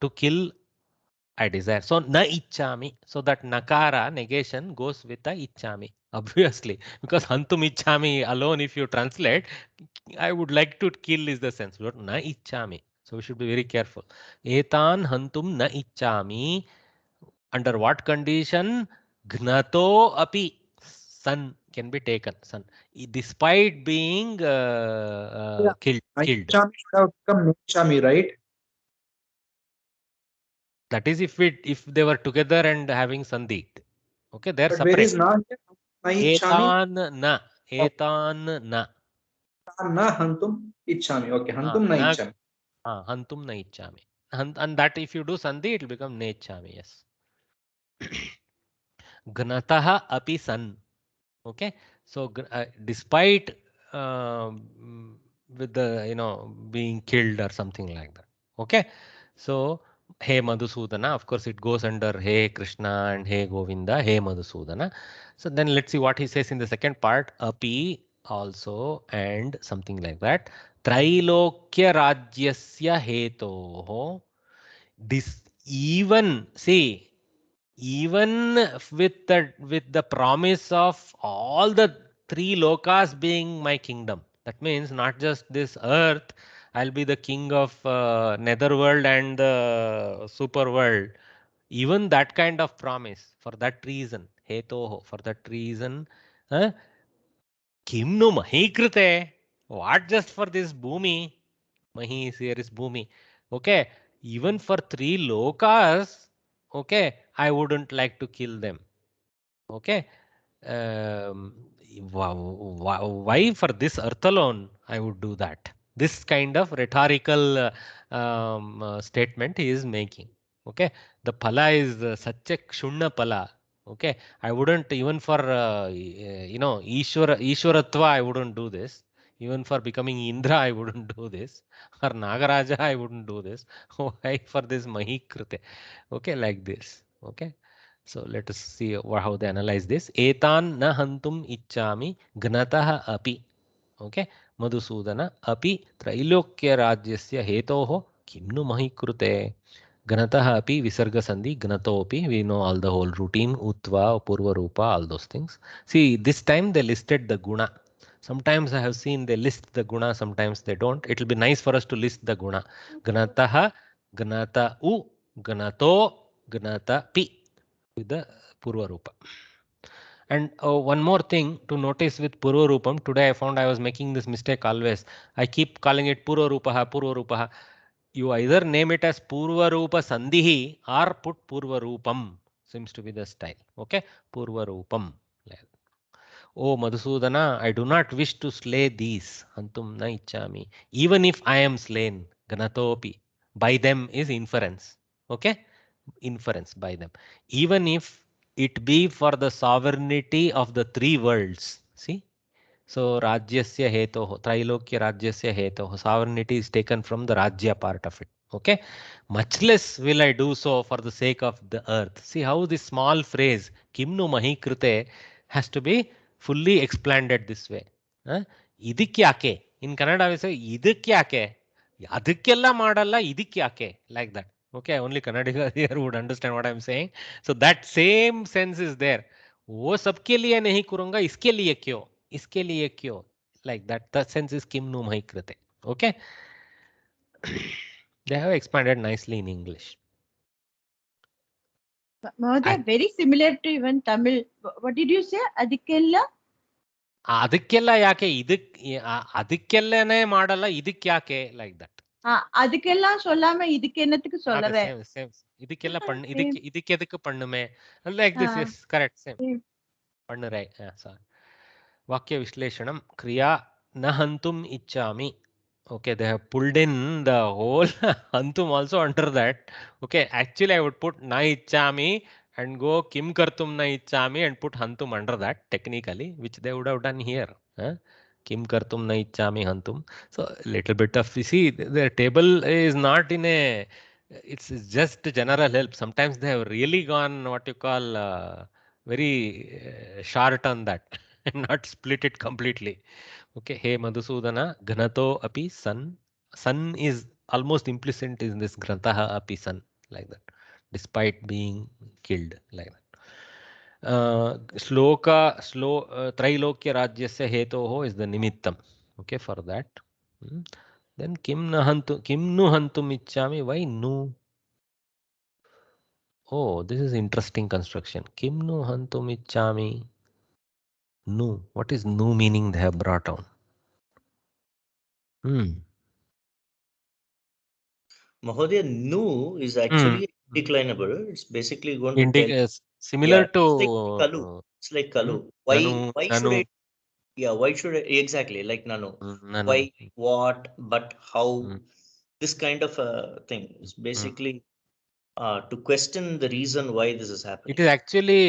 A: To kill, I desire. So na ichami. So that nakara negation goes with the ichami. Obviously, because hantum ichami alone, if you translate, I would like to kill is the sense. But na ichami. So we should be very careful. Etan hantum na ichami. Under what condition? Gnato api. Son can be taken. Son, despite being killed.
L: Ichami should have become Nechami, right?
A: That is if they were together and having sandhi. Okay, they're
L: but
A: separate.
L: Where is na?
A: Etan na. Etan na.
L: Na hantum ichami. Okay, hantum na ichami.
A: Hantum na ichami. And that if you do sandhi, it will become nechami. Yes. Gnataha api san. Okay. So despite with the being killed or something like that. Okay. So Hey Madhusudana, of course it goes under Hey Krishna and Hey Govinda, Hey Madhusudana. So then let's see what he says in the second part. Api also and something like that. Trailokya Rajyasya Hetoho. This even with the promise of all the three lokas being my kingdom. That means not just this earth, I'll be the king of netherworld and the super world. Even that kind of promise, for that reason, hetoho, for that reason, kim nu mahi krite, what just for this bhumi, mahi is here is bhumi. Okay, even for three lokas, okay, I wouldn't like to kill them. Okay. Why for this earth alone I would do that? This kind of rhetorical statement he is making. Okay, the phala is such a kshunna phala. Okay, I wouldn't even for Ishwaratva I wouldn't do this. Even for becoming Indra I wouldn't do this, or Nagaraja I wouldn't do this. Why for this Mahikrute? Okay, like this. Okay, so let us see how they analyze this. Etan na hantum ichchami gnatah api. Okay, Madhusudana api trailokya rajyasya hetoho kimnu mahikrute. Ganataha api visarga sandhi gnatopi. We know all the whole routine, utva, purva rupa, all those things. See, this time they listed the guna. Sometimes I have seen they list the guna, sometimes they don't. It will be nice for us to list the guna. Ganataha, ganata u, ganato, ganata pi with the purva rupa. And one more thing to notice with Purva Rupam, today I found I was making this mistake always. I keep calling it Purva Rupaha, Purva Rupaha. You either name it as Purva Rupa Sandhihi or put Purva Rupam. Seems to be the style. Okay, Purva Rupam. Oh Madhusudana, I do not wish to slay these. Hantum na ichchami. Even if I am slain, Ganatopi. By them is inference. Okay, inference by them. Even if it be for the sovereignty of the three worlds. See? So Rajyasya hetoho, Trailokya Rajyasya hetoho. Sovereignty is taken from the Rajya part of it. Okay? Much less will I do so for the sake of the earth. See how this small phrase, Kimnu Mahikrute, has to be fully expanded this way. Idikyake. In Kannada we say Idikyake. Adikyella madalla idikyake. Like that. Okay, only Kannadiga here would understand what I'm saying. So that same sense is there. वो सबके लिए नहीं करूंगा, इसके लिए क्यों? इसके लिए क्यों? Like that. The sense is Kimnu Mahikrite. Okay. They have expanded nicely in English.
F: Mahodaya, very similar to even Tamil. What did you say? Adikella?
A: ಅದಕ್ಕೆಲ್ಲ ಯಾಕೆ ಅದಕ್ಕೆಲ್ಲನೇ ಮಾಡಲ್ಲ ಇದಕ್ಕೆ ಯಾಕೆ ಲೈಕ್ ದಟ್
F: அதுக்கெல்லாம் சொல்லாம இதுக்கு என்னத்துக்கு சொல்றேன்
A: இதுக்கெல்ல பண்ணு இதுக்கு எதுக்கு பண்ணுமே like this is correct same பண்ணுறே சார் வாக்கிய விశ్లేషణம் क्रिया न हन्तुम इच्छामि. Okay, they have pulled in the whole hantum also under that. Okay, actually I would put na ichchami and go kim kartum na ichchami and put hantum under that technically, which they would have done here. Kim kartum na ichchami hantum. So little bit of, you see, the table is not in a, it's just general help. Sometimes they have really gone what you call very short on that and not split it completely. Okay, hey Madhusudana, Ghanato api san. Sun is almost implicit in this Grantaha api san, like that, despite being killed, like that. Trailokya Rajyasya hetoho is the nimittam. Okay, for that. Then kim nu hantum ichchami. Why nu? Oh, this is interesting construction. Kim nu hantum ichchami. Nu. What is nu meaning they have brought on?
E: Mahodaya, nu is actually declinable. It's basically going to tell
A: similar to
E: kalu. It's like kalu. Why should I? Yeah, why should I? Exactly, like nanu. Why, what, but how? This kind of a thing is basically to question the reason why this is happening.
A: It is actually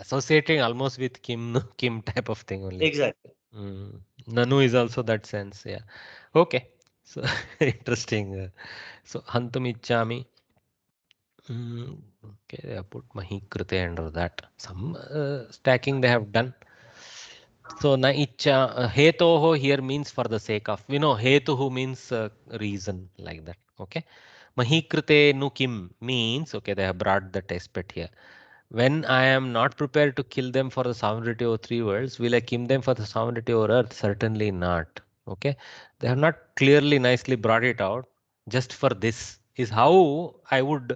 A: associating almost with Kim type of thing only.
E: Exactly.
A: Nanu is also that sense. Yeah. Okay. So interesting. So hantum ichchami. Okay, they have put mahikrite under that. Some stacking they have done. So na ichcha hetoho here means for the sake of. We know hetuhu means reason, like that. Okay. Mahikrite nu kim means, okay, they have brought the test bit here. When I am not prepared to kill them for the sovereignty of three worlds, will I kill them for the sovereignty over earth? Certainly not. Okay, they have not clearly, nicely brought it out. Just for this is how I would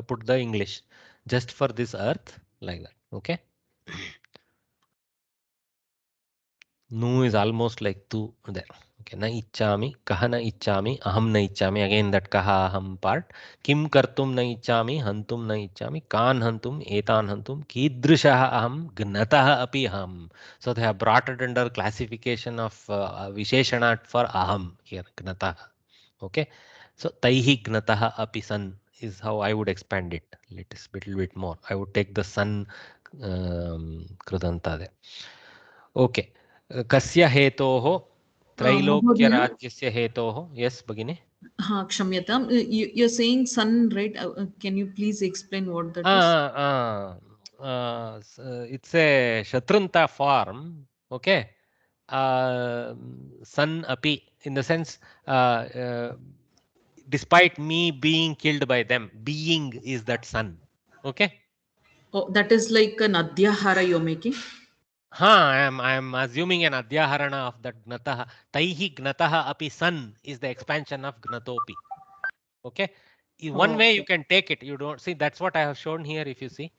A: put the English. Just for this earth, like that. Okay. Nu is almost like tu there. Okay, na ichchami, kaha na ichchami, aham na ichchami. Again that kaha aham part. Kim kartum na ichchami, hantum na ichchami, kan hantum, etan hantum, kidrishah aham, gnatah api aham. So they have brought it under classification of visheshanat for aham here, gnatah. Okay, so taihi gnatah api san is how I would expand it. Little bit more. I would take the san krudanta there. Okay. कस्य हेतोः
H: Mahodaya,
A: त्रैलोक्यराज्यस्य हेतोः yes भगिनी
H: Kshamyatam, you're saying sun, right? Can you please explain what that is?
A: It's a Shatrunta form. Okay. Sun api, in the sense, despite me being killed by them, being is that sun. Okay.
H: Oh, that is like an adhyahara you're making?
A: I am assuming an adhyaharana of that gnatah. Taihi gnatah api san is the expansion of gnatopi. Okay. In one way you can take it. You don't see, that's what I have shown here if you see.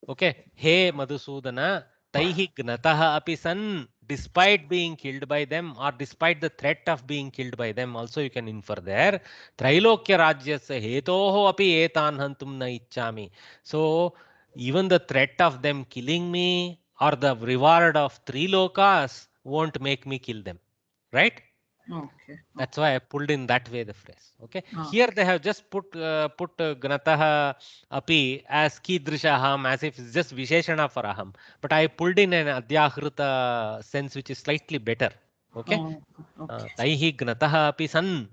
A: Okay. He Madhusudana, taihi gnatah api san, despite being killed by them or despite the threat of being killed by them, also you can infer there. Trailokya rajyasya hetoho api etan hantum na ichchami. So even the threat of them killing me or the reward of three lokas won't make me kill them. Right?
H: Okay.
A: That's why I pulled in that way the phrase. Okay. Here they have just put gnatah api as kidrishaham, as if it's just visheshana for aham. But I pulled in an adhyahruta sense which is slightly better. Okay. Taihi gnatah api san,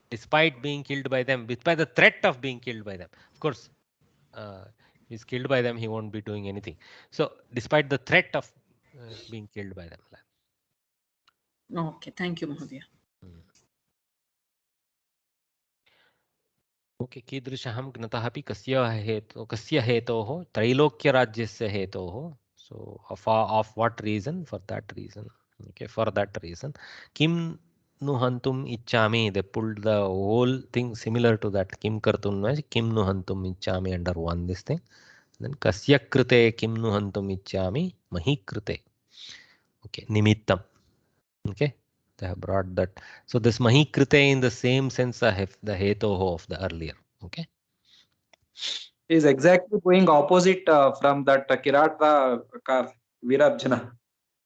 A: despite being killed by them, despite the threat of being killed by them. Of course, he's killed by them, he won't be doing anything. So despite the threat of being killed by them.
H: Okay. Thank you, Mahodaya.
A: Okay कीदृशहं ज्ञतः अपि कस्य हेतोः त्रैलोक्यराज्यस्य हेतोः so of what reason, for that reason. Okay, for that reason kim nu hantum ichchami, they pulled the whole thing similar to that. Kim kartum means kim nu hantum ichchami under one this thing. Then kasya krite kim nu hantum ichchami, mahi krite. Okay, nimittam. Okay, they have brought that. So this mahi krite in the same sense of the hetoho of the earlier. Okay,
L: is exactly going opposite from that Kirata Virabjana.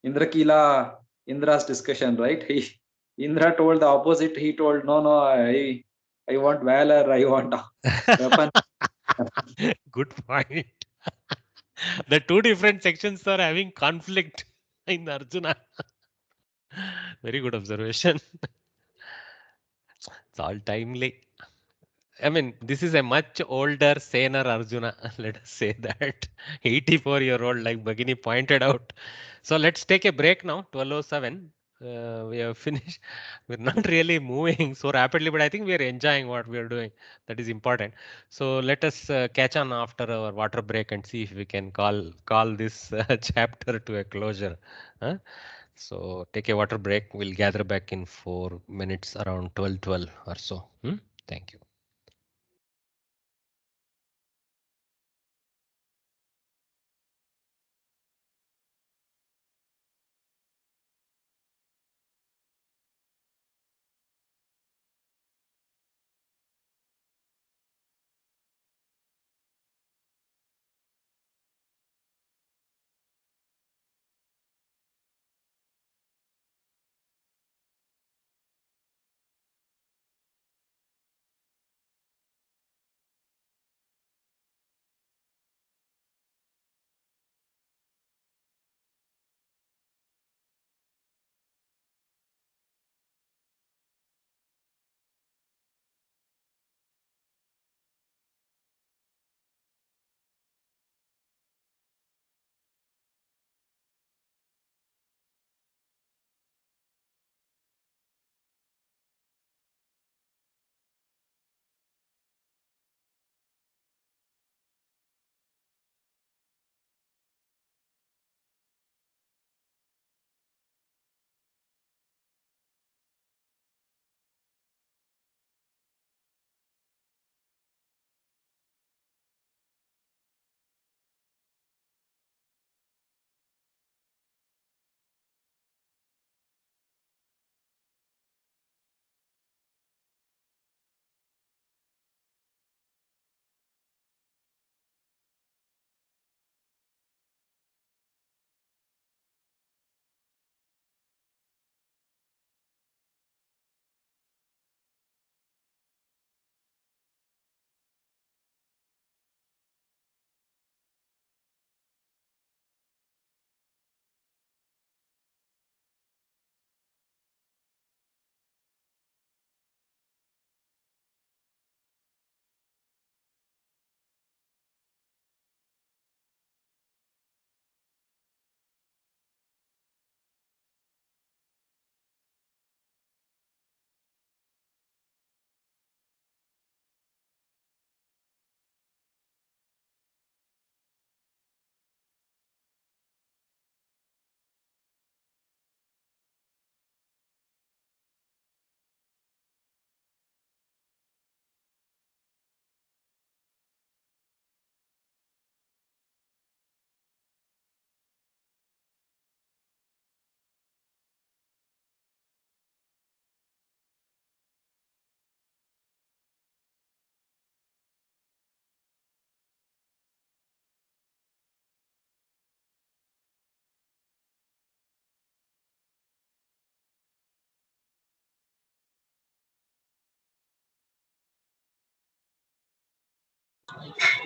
L: Indrakila Indra's discussion, right? Indra told the opposite. He told, no, I want valor. I want weapon.
A: good point. The two different sections are having conflict in Arjuna. Very good observation. It's all timely. I mean, this is a much older, saner Arjuna. Let us say that. 84-year-old, like Bhagini pointed out. So let's take a break now. 12:07. We have finished. We're not really moving so rapidly, but I think we are enjoying what we are doing. That is important. So let us catch on after our water break and see if we can call this chapter to a closure. Huh? So take a water break. We'll gather back in 4 minutes around 12:12 or so. Thank you.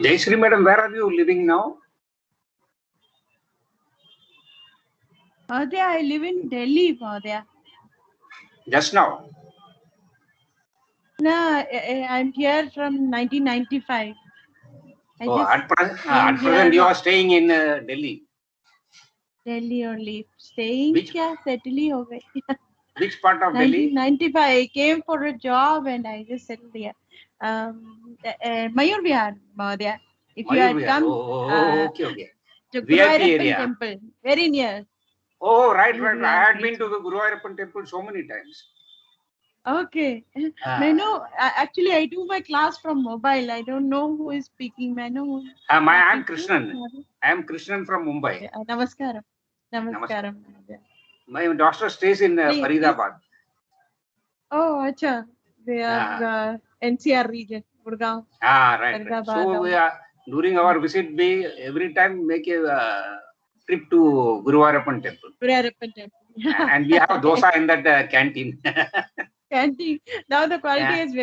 B: Jayashree madam, where are you living now?
F: I live in Delhi, Mahodaya.
B: Just now?
F: No, I'm here from 1995.
B: At present you are staying in Delhi.
F: Delhi only. Staying kya settle ho gaye.
B: Which part of Delhi?
F: 1995. I came for a job and I just settled here. Mayur Vihar, Mahodaya. If you had come
B: okay.
F: to
B: VIP
F: Guruvayurappan
B: area.
F: temple, very near.
B: Oh, right. I had been to the Guruvayurappan temple so many times.
F: Okay. Actually, I do my class from mobile. I don't know who is speaking. I know.
B: I'm Krishnan. I am Krishnan from Mumbai.
F: Namaskaram. Namaskaram.
B: My daughter stays in Faridabad.
F: Oh, acha. They are NCR region, Gurgaon.
B: Right. So we are during our visit, we every time make a trip to Guruvayurappan temple.
F: Guruvayurappan temple.
B: And we have dosa in that canteen.
F: Canteen. Now the quality has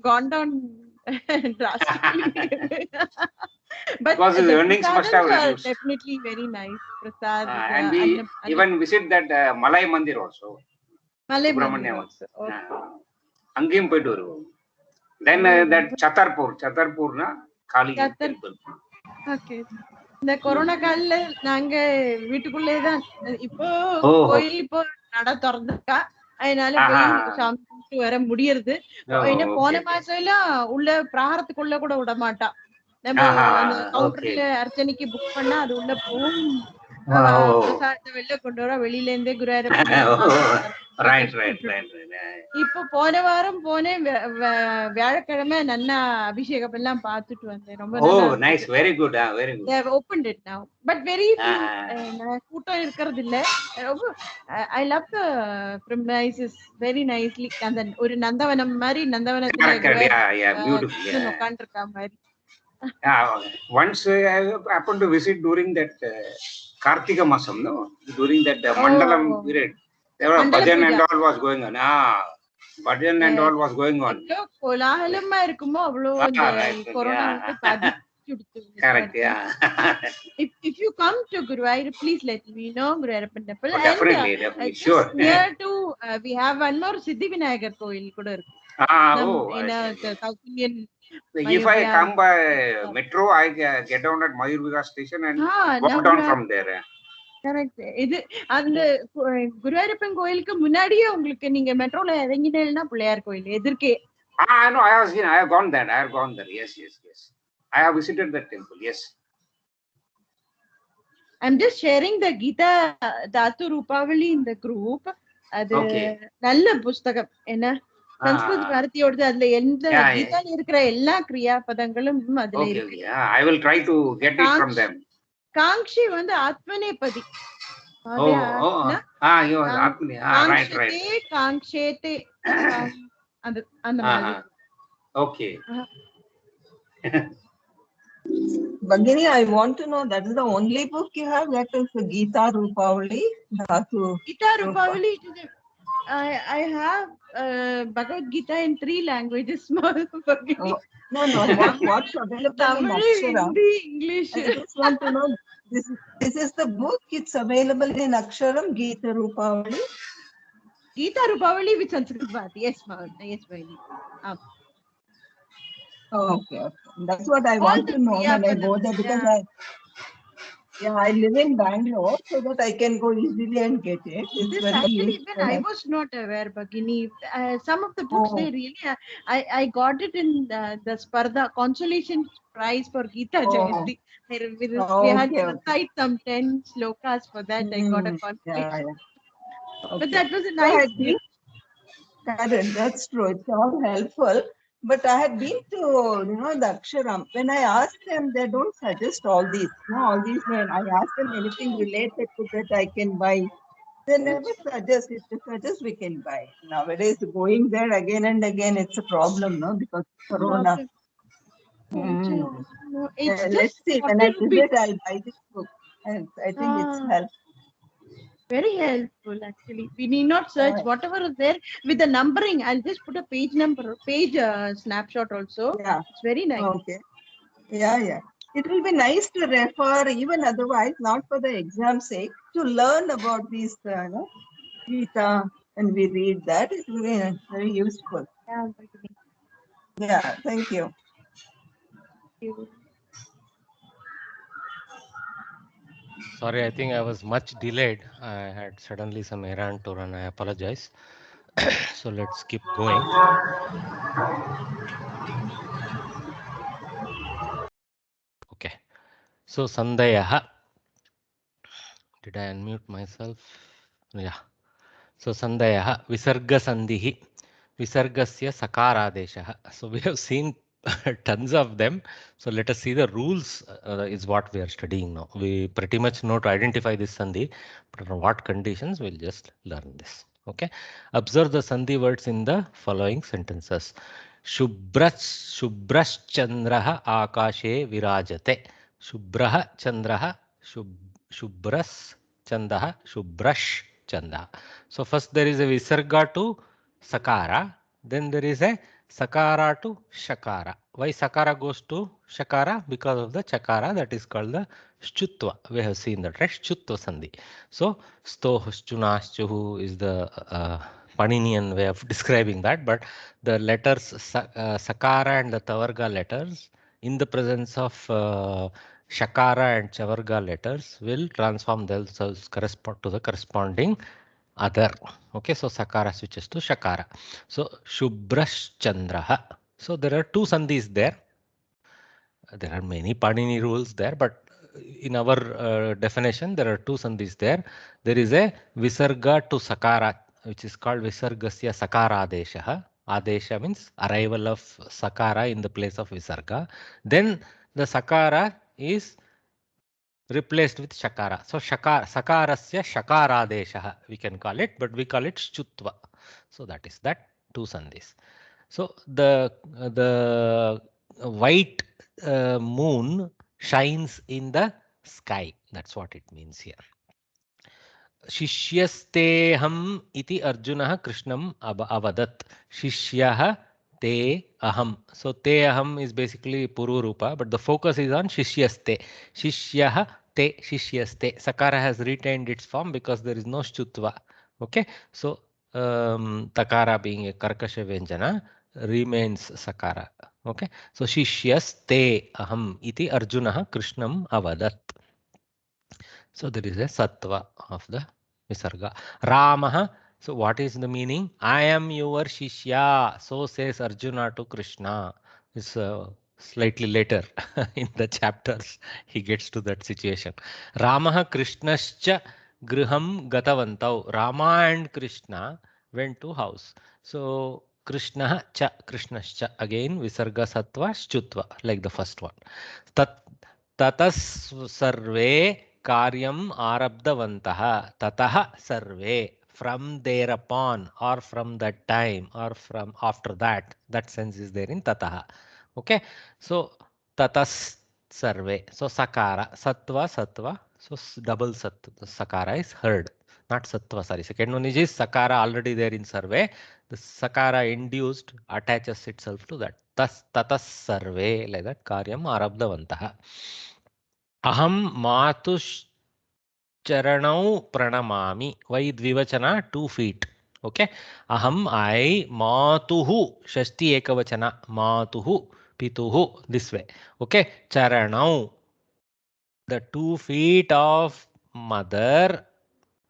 F: gone down drastically. But
B: because the earnings must have reduced.
F: Definitely very nice. Prasad.
B: And we even visit that Malay Mandir also.
F: Malay Mandir also. Okay.
B: Angim Peduru. Then that Chatarpur na Kali temple.
F: Okay. இந்த corona காலத்துல நாங்க வீட்டுக்குள்ளே தான் இப்போ கோயில் இப்போ நட திறந்துட்டா அதனால போய் சாமி கும்பிட்டு வர முடியறது. போன மாசம் எல்லாம் உள்ள பிராரத்துக்குள்ள கூட விட மாட்டா. நம்ம அந்த கவுண்டர்ல அர்ச்சனைக்கு புக் பண்ணா அது உள்ள போகும். வெளில கொண்டு வர வெளியில இருந்தே குருவாயூரப்பன். இப்போ போன வாரம் போனேன் வியாழக்கிழமை நன்னா அபிஷேகம் எல்லாம் பார்த்துட்டு வந்தேன். ரொம்ப
B: nice, very good, very good.
F: They have opened it now, but very கூட்டம் இருக்கிறது இல்ல. I love the premises very nicely. அந்த ஒரு நந்தவனம் மாதிரி நந்தவனத்துல உட்கார்ந்திருக்க மாதிரி.
B: Once I happened to visit during that Kartika Masam, no? During that Mandalam period. There were bhajan and all was going on. Bhajan and all was going on.
F: கோலாகலமா இருக்குமோ அவ்வளவு corona வந்து பாதிச்சுடுது.
B: Correct,
F: If you come to Guruvayur, please let me know Guruvayurappan temple.
B: Definitely, sure.
F: Near to we have one more Siddhi Vinayagar கோயில் கூட இருக்கு. In the South Indian.
B: If I come by metro, I get down at Mayur Vihar station and walk down from there.
F: Correct. இது அந்த குருவாயூரப்பன் கோயிலுக்கு முன்னாடியே உங்களுக்கு நீங்க மெட்ரோல இறங்கினீங்கன்னா பிள்ளையார் கோயில் எதிர்க்கே.
B: No, I have gone there. Yes. I have visited that temple. Yes.
F: I'm just sharing the Gita Dhatu Rupavali in the group. அது நல்ல புத்தகம். என்ன சம்ஸ்கிருத பாரதியோட அதுல எந்த கீதால இருக்கிற எல்லா கிரியா பதங்களும் அதுல இருக்கு.
B: I will try to get it from them.
F: காங்ஷி வந்து ஆத்மநேபதி.
B: ஆத்மனே.
F: right. காங்ஷேதே அந்த மாதிரி.
B: Okay.
D: Bhagini, I want to know, that is the only book you have, that is the Gita Rupavali?
F: Gita Rupavali. I have Bhagavad Gita in 3 languages.
D: No. What's available
F: Tamil,
D: in Aksharam?
F: Hindi, English.
D: I just want to know, this is the book. It's available in Aksharam, Gita Rupavali.
F: Gita Rupavali with Sanskrit Bharati. Yes, Bhagini.
D: Okay. That's what I want to know when I go there, because I live in Bangalore, so that I can go easily and get it.
F: This actually, even I was not aware, Bhagini. Some of the books, they really, I got it in the Spardha consolation prize for Gita Jayanti. We had to recite some 10 slokas for that. I got a consolation.
D: Okay.
F: But that was a nice thing.
D: That's true. It's all helpful. But I had been to, the Aksharam. When I asked them, they don't suggest all these. All these, when I asked them anything related to that I can buy, they never suggest it. They suggest we can buy. Nowadays, going there again and again, it's a problem, no? Because Corona. Let's see. When I visit, I'll buy this book. And I think it's helpful.
F: Very helpful, actually. We need not search whatever is there with the numbering. I'll just put a page snapshot also.
D: Yeah.
F: It's very nice.
D: Okay. Yeah. It will be nice to refer, even otherwise, not for the exam sake, to learn about these Gita, and we read that. It will be very useful. Yeah, thank you.
A: Sorry, I think I was much delayed. I had suddenly some errand to run. I apologize. So let's keep going. Okay. So Sandayaha. Did I unmute myself? Yeah. So Sandayaha Visarga Sandhihi Visargasya Sakaradeshaha. So we have seen tons of them. So let us see the rules is what we are studying now. We pretty much know to identify this Sandhi, but on what conditions we'll just learn this. Okay. Observe the Sandhi words in the following sentences. Shubras Chandraha Akashe Virajate. Shubraha Chandraha Shubras Chandaha Shubrash Chanda. So first there is a Visarga to Sakara, then there is a Sakara to Shakara. Why Sakara goes to Shakara? Because of the Chakara, that is called the Shchutva. We have seen that, right? Shchutva Sandhi. So Stohshchunashchuhu is the Paninian way of describing that, but the letters Sakara and the Tavarga letters in the presence of Shakara and Chavarga letters will transform themselves to the corresponding other. Okay, so Sakara switches to Shakara. So Shubrash Chandraha. So there are two sandhis there. There are many Panini rules there, but in our definition, there are two sandhis there. There is a Visarga to Sakara, which is called Visargasya Sakara Adesha. Adesha means arrival of Sakara in the place of Visarga. Then the Sakara is replaced with Shakara. So Sakarasya Shakaradesha we can call it, but we call it Shchutva. So that is that two sandhis. So the white moon shines in the sky. That's what it means here. Shishyasteham iti Arjunah Krishnam avadat. Shishyah te aham. So te aham is basically Pururupa, but the focus is on Shishyaste. Shishyah te Shishyaste. Sakara has retained its form because there is no Shchutva. Okay, so Takara being a Karkasha Vyanjana remains Sakara. Okay, so Shishyas aham iti Arjunah Krishnam avadat. So there is a Sattva of the Visarga. Ramaha. So what is the meaning? I am your Shishya. So says Arjuna to Krishna. It's slightly later in the chapters he gets to that situation. Ramaha Krishnascha Griham Gatavantau. Rama and Krishna went to house. So Krishna cha Krishnascha. Again Visarga Sattva Shchutva like the first one. Tatas sarve karyam arabdavantah. Tatah sarve. From thereupon or from that time or from after that. That sense is there in tatah. Okay. So tatas sarve. So sakara. Sattva. So double sattva. Sakara is heard. Not sattva, sorry. Second one is sakara already there in survey. The sakara induced attaches itself to that. Tatas sarve like that. Karyam arabdavantah. Aham matush charanau pranamami. Why dvivachana? 2 feet. Okay. Aham I matuhu. Shashti ekavachana. Matuhu. Pituhu. This way. Okay. Charanau. The 2 feet of mother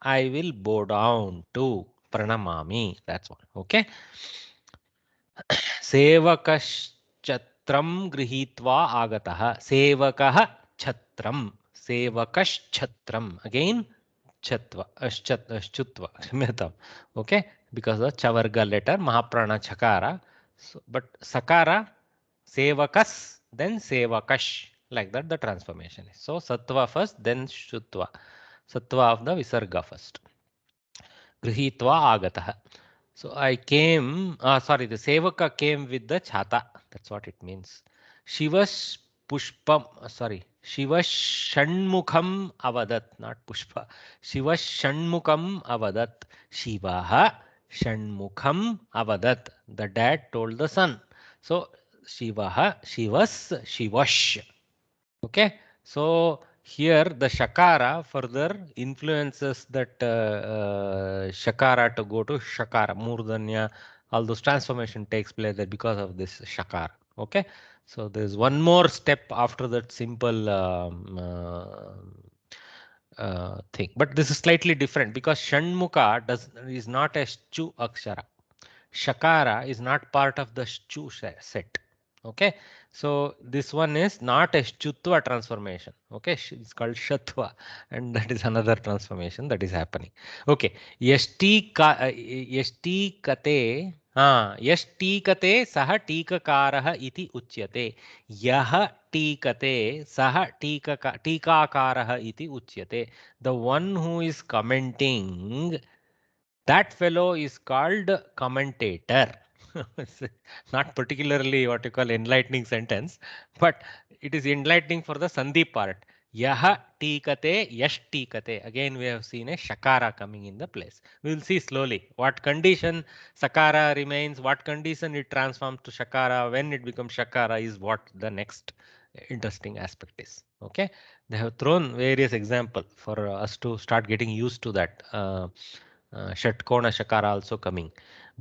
A: I will bow down to. Pranamami. That's one. Okay. Sevakaschatram grihitva agataha. Sevakah chatram. Sevakaschatram. Again, chatva, shchutva. Okay, because the chavarga letter, Mahaprana chakara. So, but sakara, sevakas, then sevakash. Like that, the transformation is. So, sattva first, then shutva. Sattva of the visarga first. Grihitva agataha. So I came, sorry, the Sevaka came with the chata. That's what it means. Shiva's pushpam, Shiva's shanmukham avadat, not pushpa. Shiva's shanmukham avadat. Shivaha shanmukham avadat. The dad told the son. So Shivaha, Shivas, Shivash. Okay, so here the Shakara further influences that Shakara to go to Shakara, Murdanya, all those transformation takes place there because of this Shakara. Okay, so there's one more step after that simple thing, but this is slightly different because Shanmukha is not a Chu Akshara. Shakara is not part of the Chu set. Okay, so this one is not a Chutva transformation. Okay, it's called Shatva, and that is another transformation that is happening. Okay, Yashti kate. Yash tikate saha tikakaraha iti uchyate. Yaha tikate saha tikakaraha iti uchyate. The one who is commenting, that fellow is called commentator. Not particularly what you call enlightening sentence, but it is enlightening for the Sandhi part. Yaha tikate, yash tikate. Again, we have seen a Shakara coming in the place. We will see slowly what condition Sakara remains, what condition it transforms to Shakara, when it becomes Shakara is what the next interesting aspect is. Okay, they have thrown various examples for us to start getting used to that. Shatkona Shakara also coming.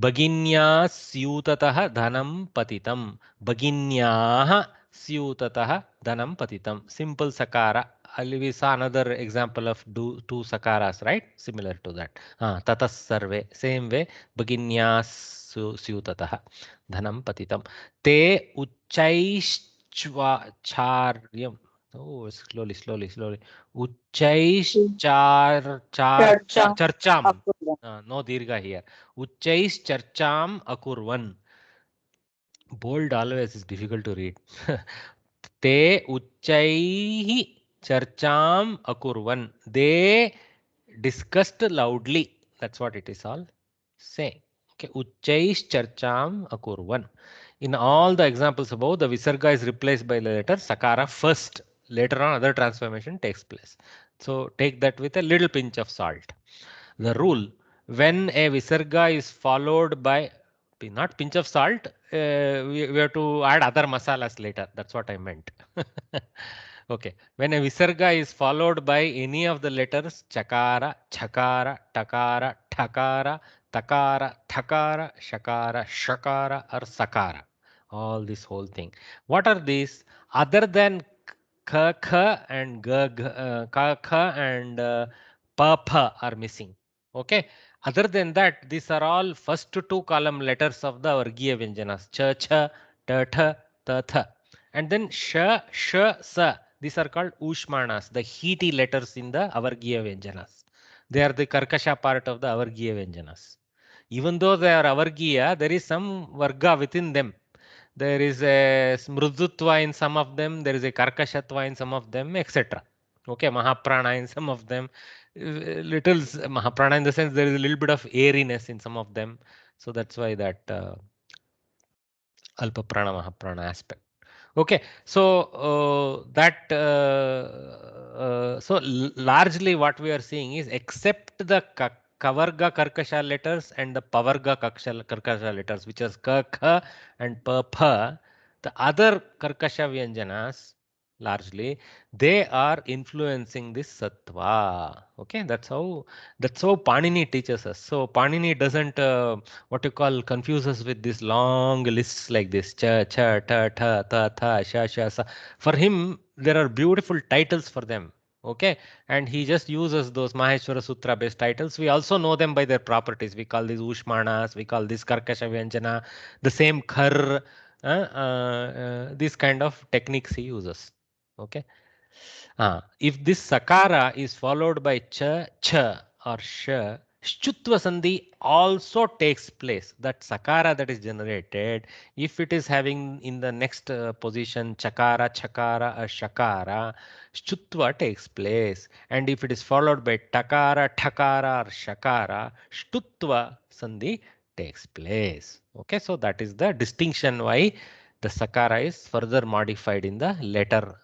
A: Baginya syutatah dhanam patitam. Baginyah syutatah dhanam patitam. Simple Sakara. We saw another example of two Sakaras, right? Similar to that. Tatas sarve. Same way. Baginya syutatah dhanam patitam. Te uchaischvacharyam. Oh, slowly. Charcham. No dirgha here. Uchchais charcham akurvan. Bold always is difficult to read. Te uchchaihi charcham akurvan. They discussed loudly. That's what it is all saying. Okay. Uchchais charcham akurvan. In all the examples above, the visarga is replaced by the letter Sakara first. Later on, other transformation takes place. So take that with a little pinch of salt. The rule, when a visarga is followed by, not pinch of salt, we have to add other masalas later. That's what I meant. Okay. When a visarga is followed by any of the letters Chakara, Chakara, Takara, Thakara, Takara, Thakara, Shakara, Shakara or Sakara. All this whole thing. What are these? Other than K, K and G, K, K and Pa, Pa are missing. Okay. Other than that, these are all first two column letters of the Vargiya Vyanjanas. Ch, Ch, Ta, Tha, Ta, Tha. And then Sh, Sh, Sa. These are called Ushmanas, the heaty letters in the Avargiya Vyanjanas. They are the Karkasha part of the Avargiya Vyanjanas. Even though they are Avargiya, there is some Varga within them. There is a Smrudutva in some of them, there is a Karkashatva in some of them, etc. Okay, Mahaprana in some of them. Little Mahaprana in the sense there is a little bit of airiness in some of them. So that's why that Alpaprana Mahaprana aspect. Okay, so so largely what we are seeing is except the Kavarga Karkasha letters and the Pavarga Karkasha letters, which is K, K and P, P, the other Karkasha Vyanjanas largely they are influencing this sattva. Okay, that's how Panini teaches us. So Panini doesn't what you call confuse us with these long lists like this cha, cha, ta, ta, ta, tha, sha, sha, sa. For him there are beautiful titles for them. Okay, and he just uses those Maheshwara Sutra based titles. We also know them by their properties. We call these Ushmanas, we call this Karkasha Vyanjana, the same Khar, these kind of techniques he uses. Okay. If this Sakara is followed by Cha, Cha or Sha, Shchutva Sandhi also takes place. That Sakara that is generated, if it is having in the next position Chakara, Chakara or Shakara, Shchutva takes place. And if it is followed by Takara, Thakara or Shakara, Shtutva Sandhi takes place. Okay, so that is the distinction why the Sakara is further modified in the later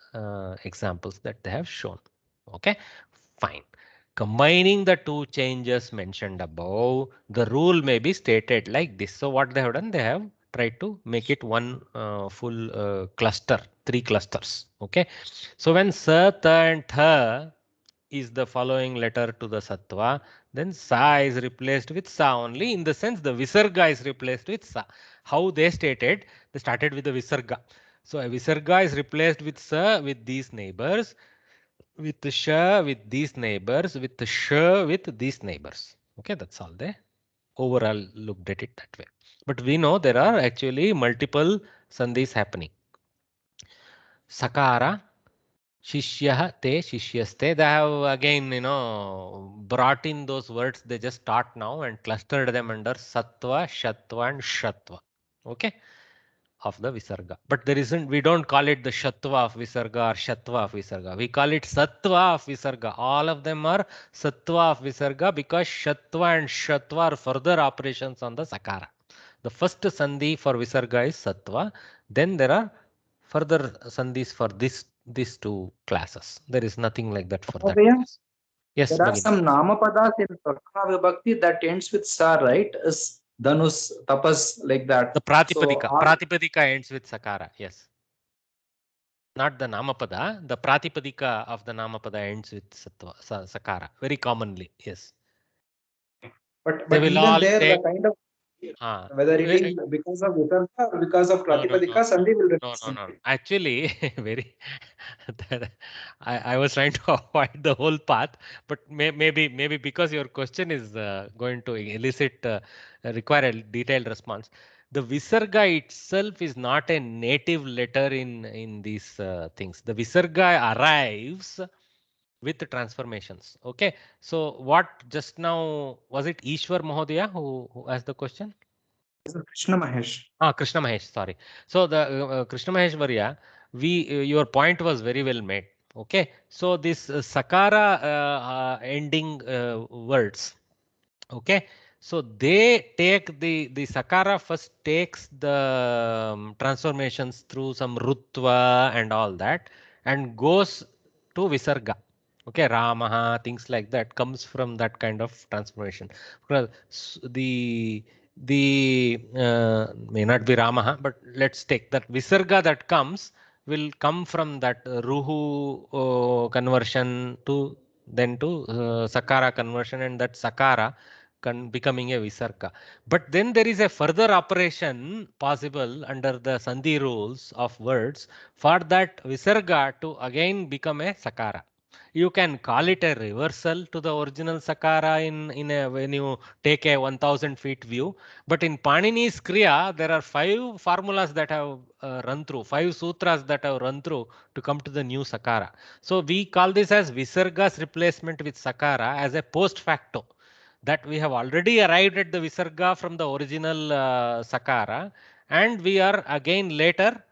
A: examples that they have shown. Okay, fine. Combining the two changes mentioned above, the rule may be stated like this. So what they have done, they have tried to make it one full cluster, 3 clusters. Okay, so when sa, ta and tha is the following letter to the sattva, then sa is replaced with sa only, in the sense the visarga is replaced with sa. How they stated, they started with the visarga. So a visarga is replaced with sa with these neighbors, with the sha with these neighbors, with the sh with these neighbors. Okay, that's all they overall looked at it that way. But we know there are actually multiple sandhis happening. Sakara, Shishyah te, Shishyasте. They have again, brought in those words. They just start now and clustered them under Sattva, Shatva and Shatva. Okay, of the Visarga. But there isn't, we don't call it the Shatva of Visarga or Shatva of Visarga. We call it Sattva of Visarga. All of them are Sattva of Visarga because Shatva and Shatva are further operations on the Sakara. The first Sandhi for Visarga is Sattva. Then there are further Sandhis for these 2 classes. There is nothing like that for that. Yes,
L: there are some Namapadas in Prathama Vibhakti that ends with sa, right? Is Dhanus, Tapas, like that.
A: The Pratipadika. So, Pratipadika ends with Sakara. Yes. Not the Namapada. The Pratipadika of the Namapada ends with Sattva, Sakara. Very commonly. Yes.
L: But even all there, the kind of whether it is because of Visarga or because of Pratipadika, Sandhi will represent.
A: No. Actually, very. I was trying to avoid the whole path, but maybe because your question is going to elicit require a detailed response. The Visarga itself is not a native letter in these things. The Visarga arrives with the transformations. Okay. So what just now was it Ishwar Mahodaya who asked the question?
L: Krishna Mahesh.
A: Krishna Mahesh, sorry. So the Krishna Mahesh Varya, your point was very well made. Okay, so this Sakara ending words. Okay, so they take the Sakara first takes the transformations through some Rutva and all that and goes to Visarga. Okay, Ramaha, things like that comes from that kind of transformation. The may not be Ramaha, but let's take that Visarga that comes will come from that Ruhu conversion to then to Sakara conversion, and that Sakara becoming a Visarga. But then there is a further operation possible under the Sandhi rules of words for that Visarga to again become a Sakara. You can call it a reversal to the original Sakara when you take a 1000 feet view. But in Panini's Kriya, there are 5 formulas that have run through, 5 sutras that have run through to come to the new Sakara. So we call this as Visarga's replacement with Sakara as a post facto. That we have already arrived at the Visarga from the original Sakara, and we are again later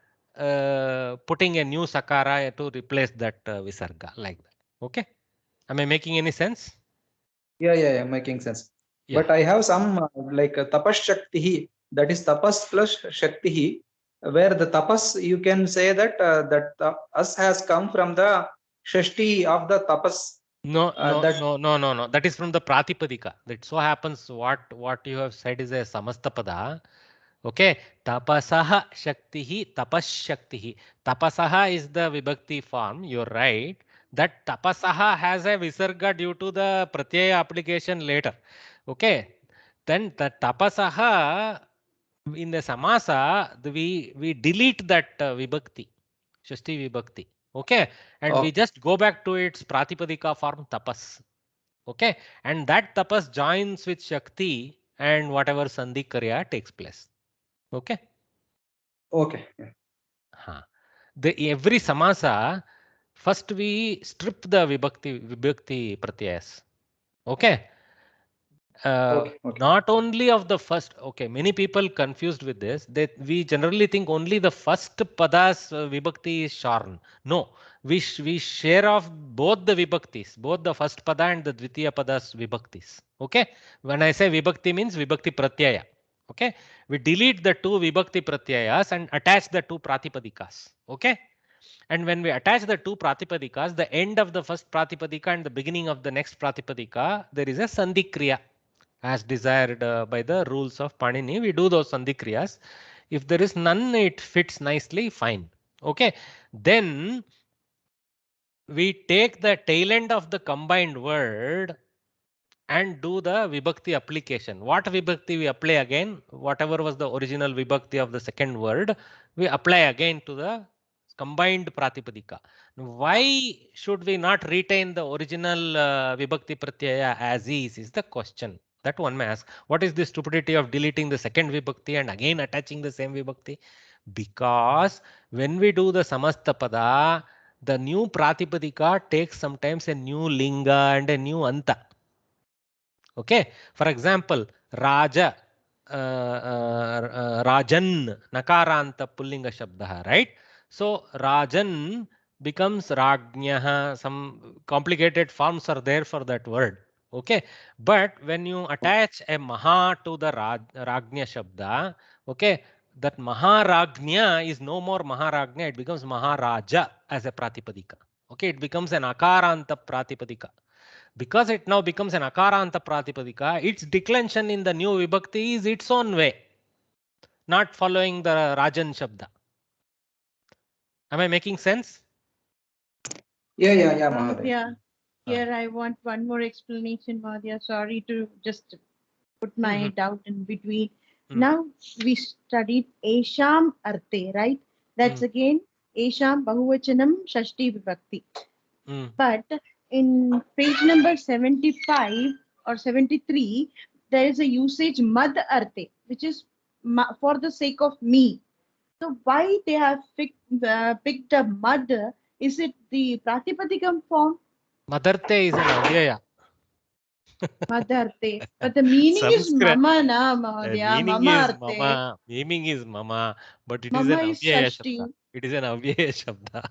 A: putting a new Sakara to replace that Visarga like that. Okay, am I making any sense?
L: Yeah, making sense. Yeah. But I have some like tapas shakti, that is tapas plus shakti, where the tapas you can say that us has come from the shashti of the tapas.
A: No. That is from the Pratipadika. That so happens what you have said is a Samastapada. Okay, tapasaha shaktihi, tapas shaktihi. Tapasaha is the vibhakti form. You're right. That tapasaha has a visarga due to the pratyaya application later. Okay, then the tapasaha in the samasa we delete that vibhakti, shashti vibhakti. Okay, and we just go back to its pratipadika form tapas. Okay, and that tapas joins with shakti and whatever sandhi karya takes place. Okay. Every samasa, first we strip the vibhakti pratyayas. Okay. Not only of the first. Okay, many people confused with this. We generally think only the first padas vibhakti is shorn. No, we share off both the vibhaktis, both the first pada and the dvitiya padas vibhaktis. Okay. When I say vibhakti means vibhakti pratyaya. Okay, we delete the 2 vibhakti pratyayas and attach the 2 pratipadikas. Okay, and when we attach the 2 pratipadikas, the end of the first pratipadika and the beginning of the next pratipadika, there is a sandhi kriya as desired by the rules of Panini. We do those sandhi kriyas. If there is none, it fits nicely, fine. Okay, then we take the tail end of the combined word and do the vibhakti application. What vibhakti we apply again? Whatever was the original vibhakti of the second word, we apply again to the combined pratipadika. Why should we not retain the original vibhakti pratyaya as is the question that one may ask. What is the stupidity of deleting the second vibhakti and again attaching the same vibhakti? Because when we do the samasta pada, the new pratipadika takes sometimes a new linga and a new anta. Okay, for example, Raja, Rajan, Nakaranta Pullinga Shabdaha, right? So Rajan becomes Rajnyaha, some complicated forms are there for that word. Okay, but when you attach a Maha to the Rajnya Shabda, okay, that Maharajnya is no more Maharajnya, it becomes Maharaja as a Pratipadika. Okay, it becomes an Akaranta Pratipadika. Because it now becomes an Akaranta Pratipadika, its declension in the new Vibhakti is its own way, not following the Rajan Shabda. Am I making sense?
L: Yeah, Mahadev.
F: Yeah. Here I want one more explanation, Madhya. Sorry to just put my doubt in between. Now we studied Esham Arte, right? That's again Esham Bahuvachanam Shashti Vibhakti. But in page number 75 or 73, there is a usage Mad Arte, which is for the sake of me. So why they have picked up Mad? Is it the Pratipadikam form?
A: Madarte is an avyaya.
F: Madarte. But the meaning is Mama, na Mahodaya.
A: Meaning is Mama, but it
F: Mama
A: is an avyaya shabda.
F: Shashti.
A: It is an avyaya shabda.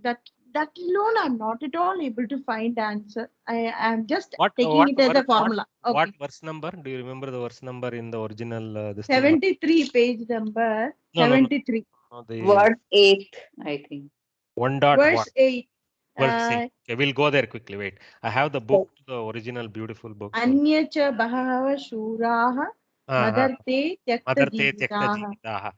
F: That alone I'm not at all able to find answer. I am just taking it as a formula.
A: What verse number? Do you remember the verse number in the original?
F: 73 page number.
A: No,
F: 73.
G: Verse 8, I think.
A: 1.1.
F: Verse 8.
A: Well, see, okay, we'll go there quickly. Wait, I have the book, the original beautiful book.
F: Anyacha Bahava Shuraha Madarte Tyakta Jivitaha.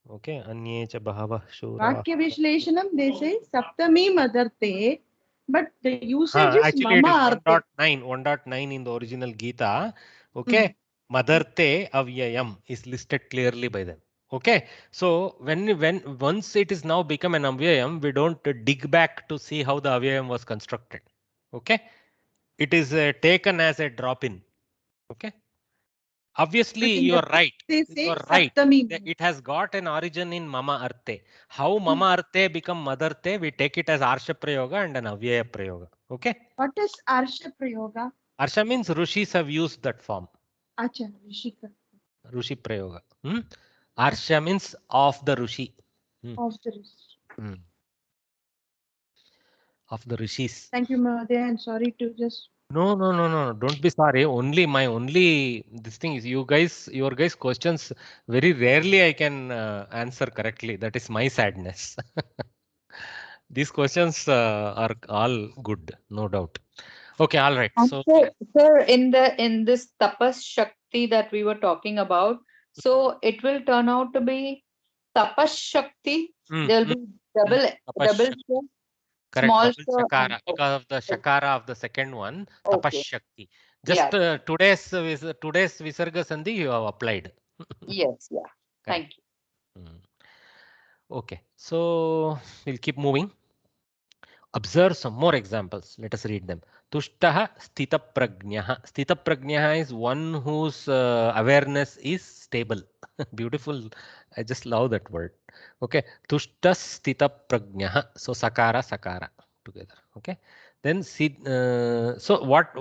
A: Okay, Anyecha Bahava Shuraha.
F: Vakya Vishleshanam, they say Saptami Madarte, but the usage is
A: actually
F: Mama
A: it is 1.9 in the original Gita. Okay, Madarte Avyayam is listed clearly by them. Okay, so once it is now become an avyayam, we don't dig back to see how the avyayam was constructed. Okay, it is taken as a drop in. Okay, obviously you are right. You are right. It has got an origin in Mama Arte. How Mama Arte become Madarte, we take it as Arsha Prayoga and an avyaya Prayoga. Okay.
F: What is Arsha Prayoga?
A: Arsha means Rishis have used that form.
F: Acha, Rishika.
A: Rushi Prayoga. Arsha means of the Rishi.
F: Of the Rishi.
A: Of the Rishis.
F: Thank you, Mahodaya. I'm sorry to just.
A: No. Don't be sorry. This thing is your guys' questions very rarely I can answer correctly. That is my sadness. These questions are all good, no doubt. Okay, all right. So,
G: sir, in this tapas shakti that we were talking about, so it will turn out to be tapas shakti. There will be double
A: correct,
G: small
A: shakara, because of the shakara of the second one, tapas shakti. Just today's Visarga Sandhi you have applied.
G: Yes, yeah. Thank you.
A: Okay, so we'll keep moving. Observe some more examples. Let us read them. Tushtaha Sthita Prajnaha. Sthita Prajnaha is one whose awareness is stable. Beautiful. I just love that word. Okay. Tushta Sthita Prajnaha. So Sakara together. Okay. Then so what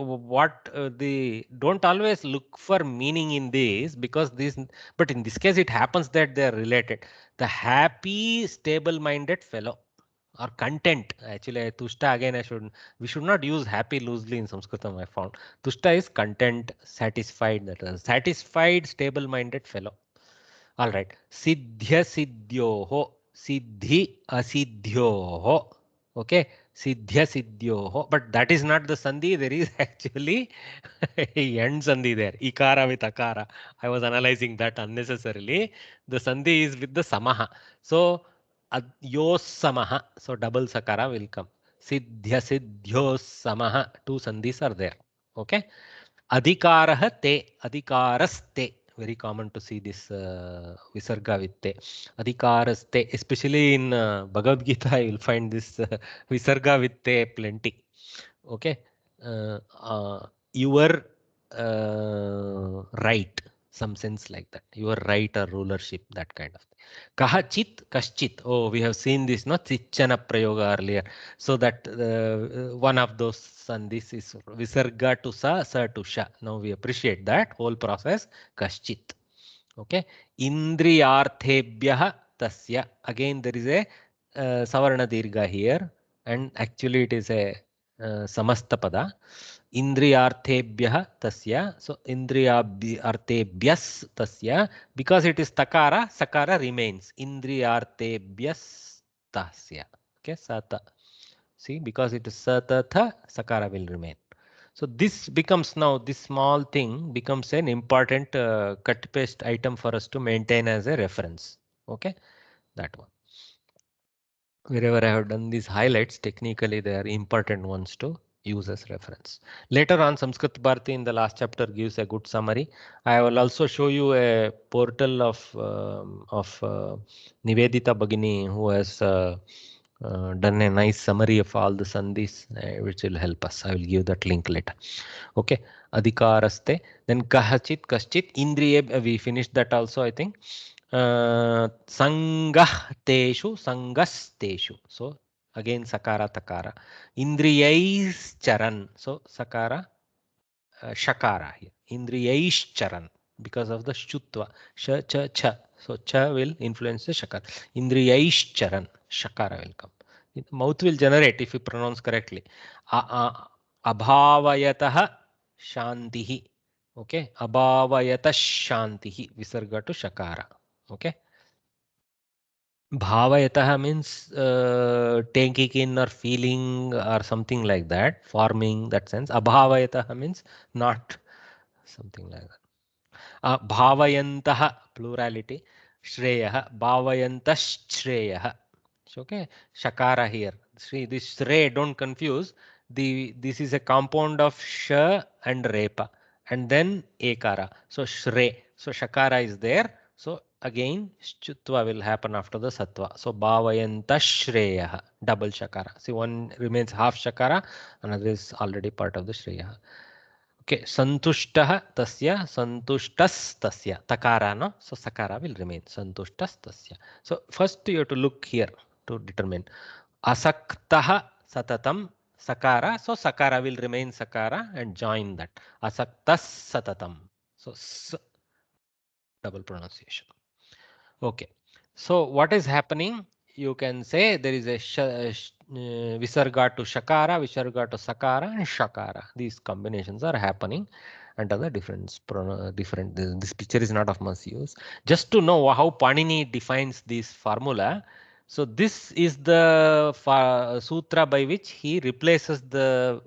A: don't always look for meaning in this, because but in this case it happens that they are related. The happy, stable-minded fellow. Or content. Actually, Tushta again, we should not use happy loosely in Sanskritam, I found. Tushta is content, satisfied, that is satisfied, stable-minded fellow. All right. Siddhya Siddhyoho. Siddhi Asiddhyoho. Okay. Siddhya Siddhyoho. But that is not the sandhi. There is actually a end sandhi there. Ikara with akara. I was analyzing that unnecessarily. The sandhi is with the samaha. So yos samaha. So double sakara will come. Siddhya Siddhyos samaha. Two sandhis are there. Okay. Adhikarah te. Adhikaraste. Very common to see this visarga with te. Adhikaraste. Especially in Bhagavad Gita, you will find this visarga with te plenty. Okay. Your right. Some sense like that. Your right or rulership, that kind of thing. Kahachit, kaschit. Oh, we have seen this, not Chichana Prayoga earlier. So that one of those sandhis is visarga to sa to sha. Now we appreciate that whole process. Kaschit. Okay. Indriyarthebhyah tasya. Again, there is a savarna dirgha here, and actually it is a samasta pada. Indriyarthebhyah tasya. So indriyarthebhyas tasya. Because it is takara, sakara remains. Indriyarthebhyas tasya. Okay, sata. See, because it is satatha, sakara will remain. So this becomes now, this small thing becomes an important cut paste item for us to maintain as a reference. Okay, that one. Wherever I have done these highlights, technically they are important ones to use as reference. Later on, Sanskrit Bharati in the last chapter gives a good summary. I will also show you a portal of Nivedita Bhagini, who has done a nice summary of all the sandhis, which will help us. I will give that link later. Okay, adhikaraste, then kahachit, kaschit, indriye, we finished that also, I think. Sangahteshu, sangasteshu. So again sakara takara. Indriyais charan. So sakara shakara here. Indriyais charan, because of the shutva. Sha cha cha. So cha will influence the shakara. Indriyais charan. Shakara will come. Mouth will generate if you pronounce correctly. Abhavayatah shantihi. Okay. Abhavayatah shantihi. Visarga to shakara. Okay. Bhavayatah means taking in or feeling or something like that, forming that sense. Abhavayatah means not, something like that. Bhavayantah, plurality. Shreyah, bhavayantah shreyah. Okay, shakara here. See, this shre, don't confuse. This is a compound of sh and repa, and then ekara. So shre. So shakara is there. So again, shchutva will happen after the satva. So bhavayanta shreya, double shakara. See, one remains half shakara, another is already part of the shreya. Okay, santushtah tasya, santushtas tasya. Takara, no? So sakara will remain. Santushtas tasya. So first you have to look here to determine. Asaktah satatam sakara. So sakara will remain sakara and join that. Asaktas satatam. So double pronunciation. Okay. So what is happening? You can say there is a visarga to shakara, visarga to sakara, and shakara. These combinations are happening under the different. This picture is not of much use. Just to know how Panini defines this formula. So this is the sutra by which he replaces the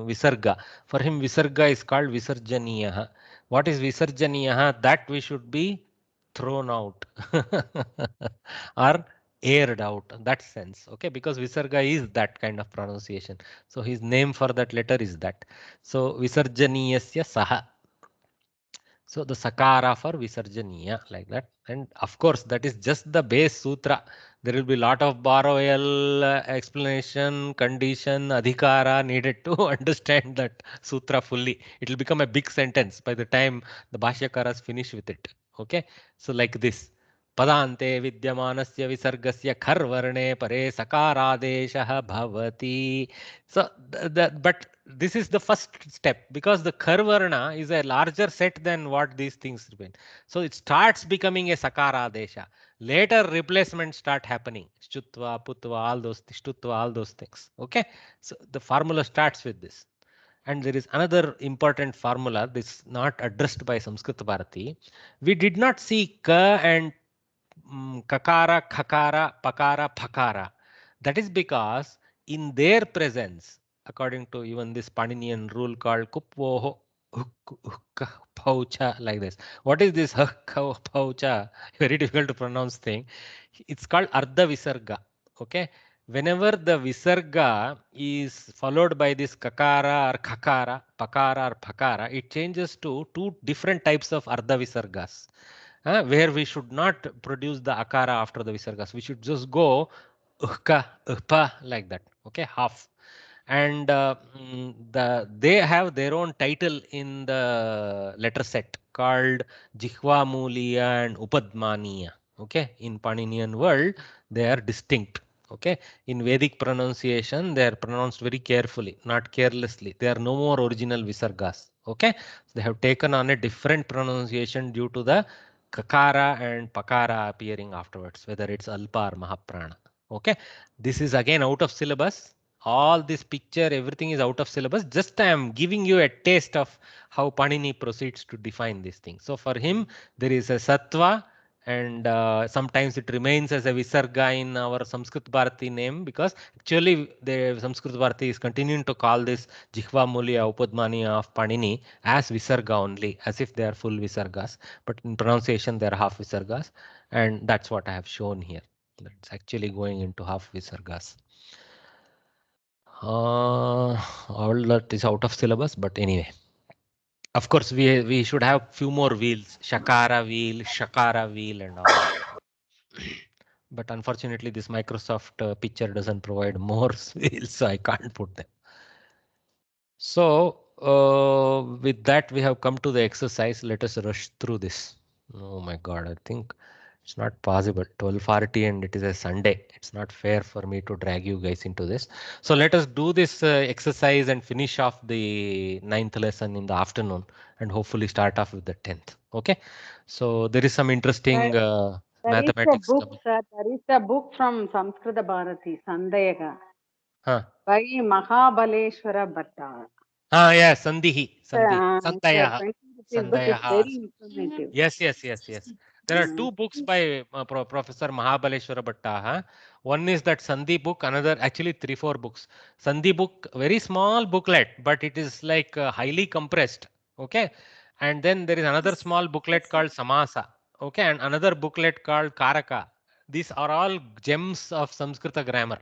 A: visarga. For him, visarga is called visarjaniyaha. What is visarjaniyaha? That we should be thrown out or aired out, that sense. Okay, because visarga is that kind of pronunciation. So his name for that letter is that. So visarjaniyasya saha. So the sakara for visarjaniya, like that. And of course, that is just the base sutra. There will be a lot of borrowal, explanation, condition, adhikara needed to understand that sutra fully. It will become a big sentence by the time the bhashyakaras finish with it. Okay, so like this. Padante vidyamanasya visargasya kharvarne pare sakaradeshah bhavati. So but this is the first step, because the kharvarna is a larger set than what these things remain. So it starts becoming a sakaradesha. Later replacements start happening. Shutva, putva, all those, shtutva, all those things. Okay, so the formula starts with this. And there is another important formula, this not addressed by Sanskrit Bharati. We did not see ka and kakara, khakara, pakara, phakara. That is because in their presence, according to even this Paninian rule called Kupvoho Paucha, like this. What is this Paucha? Very difficult to pronounce thing. It's called Ardha Visarga. Okay. Whenever the Visarga is followed by this Kakara or Khakara, Pakara or Phakara, it changes to two different types of Ardha Visargas. Where we should not produce the Akara after the Visargas. We should just go Ukka, Upa, like that. Okay. Half. And they have their own title in the letter set called Jihva Muliya and Upadmaniya. Okay, in Paninian world they are distinct. Okay, in Vedic pronunciation they are pronounced very carefully, not carelessly. They are no more original Visargas. Okay, so they have taken on a different pronunciation due to the Kakara and Pakara appearing afterwards, whether it's Alpa or Mahaprana. Okay, this is again out of syllabus. All this picture, everything is out of syllabus. Just I am giving you a taste of how Panini proceeds to define these things. So for him, there is a Sattva, and sometimes it remains as a Visarga in our Sanskrit Bharati name, because actually the Sanskrit Bharati is continuing to call this Jihva Mulya Upadmaniya of Panini as Visarga only, as if they are full Visargas. But in pronunciation, they are half Visargas, and that's what I have shown here. It's actually going into half Visargas. All that is out of syllabus, but anyway, of course we should have few more wheels, Shakara wheel, Shakara wheel, and all that. But unfortunately this Microsoft picture doesn't provide more wheels, so I can't put them. So with that we have come to the exercise. Let us rush through this. Oh my god, I think it's not possible. 12:40 and it is a Sunday. It's not fair for me to drag you guys into this. So let us do this exercise and finish off the 9th lesson in the afternoon, and hopefully start off with the 10th. Okay. So there is some interesting mathematics.
K: There is a book from Samskrita Bharati, Sandayaga, by Mahabaleshwara Bhatta.
A: Yeah, Sandhi. Sandayaha.
K: Very informative.
A: Yes. There are two books by Professor Mahabaleshwara Bhatta. One is that Sandhi book, another, actually 3-4 books. Sandhi book, very small booklet, but it is like highly compressed. Okay. And then there is another small booklet called Samasa. Okay. And another booklet called Karaka. These are all gems of Sanskrita grammar.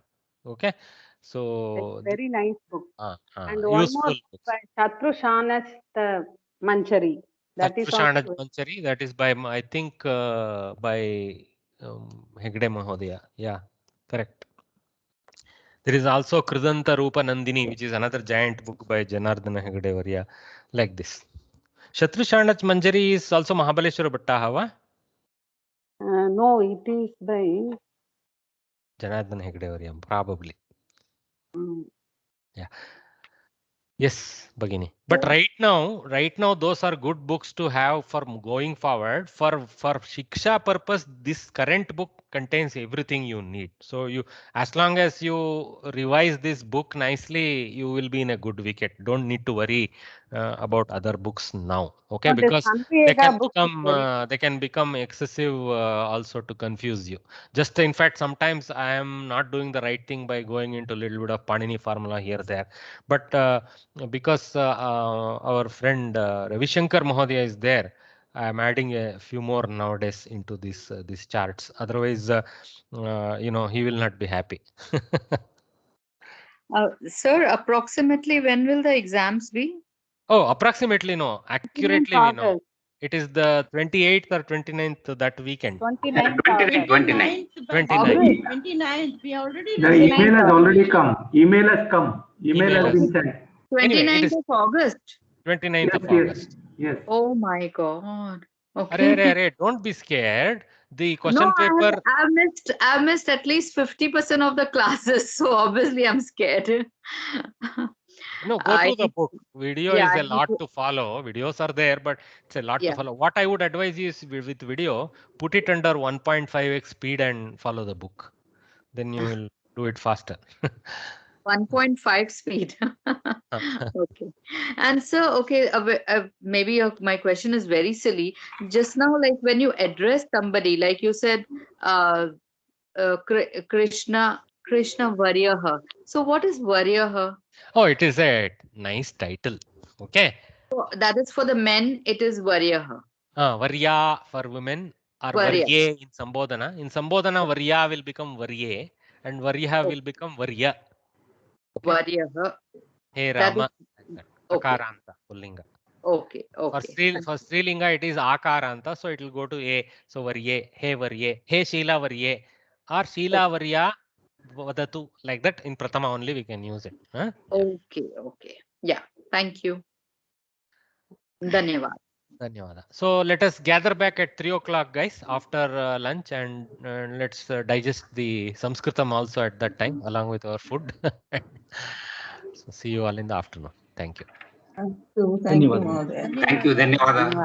A: Okay. So
K: very nice book. And
A: one
K: more book by Shatrushanach Manchari.
A: That is Manchari. That is by, I think, by Hegde Mahodaya. Yeah, correct. There is also Kridanta Rupa Nandini, which is another giant book by Janardana Hegde Varya, like this. Shatrushanach Manjari is also Mahabaleshwara Bhatta, Hava?
K: No, it is by
A: Janardana Hegde Varya, probably. Yeah. Yes, Bhagini. But right now, those are good books to have for going forward. For Shiksha purpose, this current book contains everything you need. So as long as you revise this book nicely, you will be in a good wicket. Don't need to worry about other books now. Okay, because they can become excessive also to confuse you. Just in fact, sometimes I am not doing the right thing by going into a little bit of Panini formula here there. But because our friend Ravi Shankar Mahodaya is there, I am adding a few more nowadays into these charts. Otherwise, he will not be happy.
G: Sir, approximately when will the exams be?
A: Oh, approximately no. Accurately we know. It is the 28th or 29th that weekend.
K: 29th.
F: 29th. We already.
M: The email has already come. Email has come. Email has been sent.
G: 29th of August.
A: 29th of August.
M: Yes.
G: Oh my God. Okay.
A: Array, don't be scared. The question paper.
G: I've missed at least 50% of the classes, so obviously I'm scared.
A: No, go through the book. Video is a lot to follow. Videos are there, but it's a lot to follow. What I would advise you is with video, put it under 1.5x speed and follow the book. Then you will do it faster.
G: 1.5 speed. Okay. And so, maybe my question is very silly. Just now, like when you address somebody, like you said, Krishna Krishna Varyaha. So what is Varyaha?
A: Oh, it is a nice title. Okay.
G: So that is for the men, it is Varyaha.
A: Varya for women or Varye in Sambodhana. In Sambodhana, Varya will become Varye and Varya will become Varya.
G: Okay. Varyaha.
A: Hey Rama. Akaranta, Pullinga.
G: Okay.
A: For Strilinga, it is Akaranta, so it will go to A. So Varye, Hey Varye, Hey Sheila Varye, or Sheila Varya Vadatu. Like that, in Pratama only we can use it. Huh?
G: Okay. Yeah. Thank you. Dhanyavad.
A: So let us gather back at 3 o'clock, guys, after lunch, and let's digest the Sanskritam also at that time, along with our food. So see you all in the afternoon. Thank you.
D: Thank you. Thank you, Mahodaya.
B: Thank you. Dhanyawada.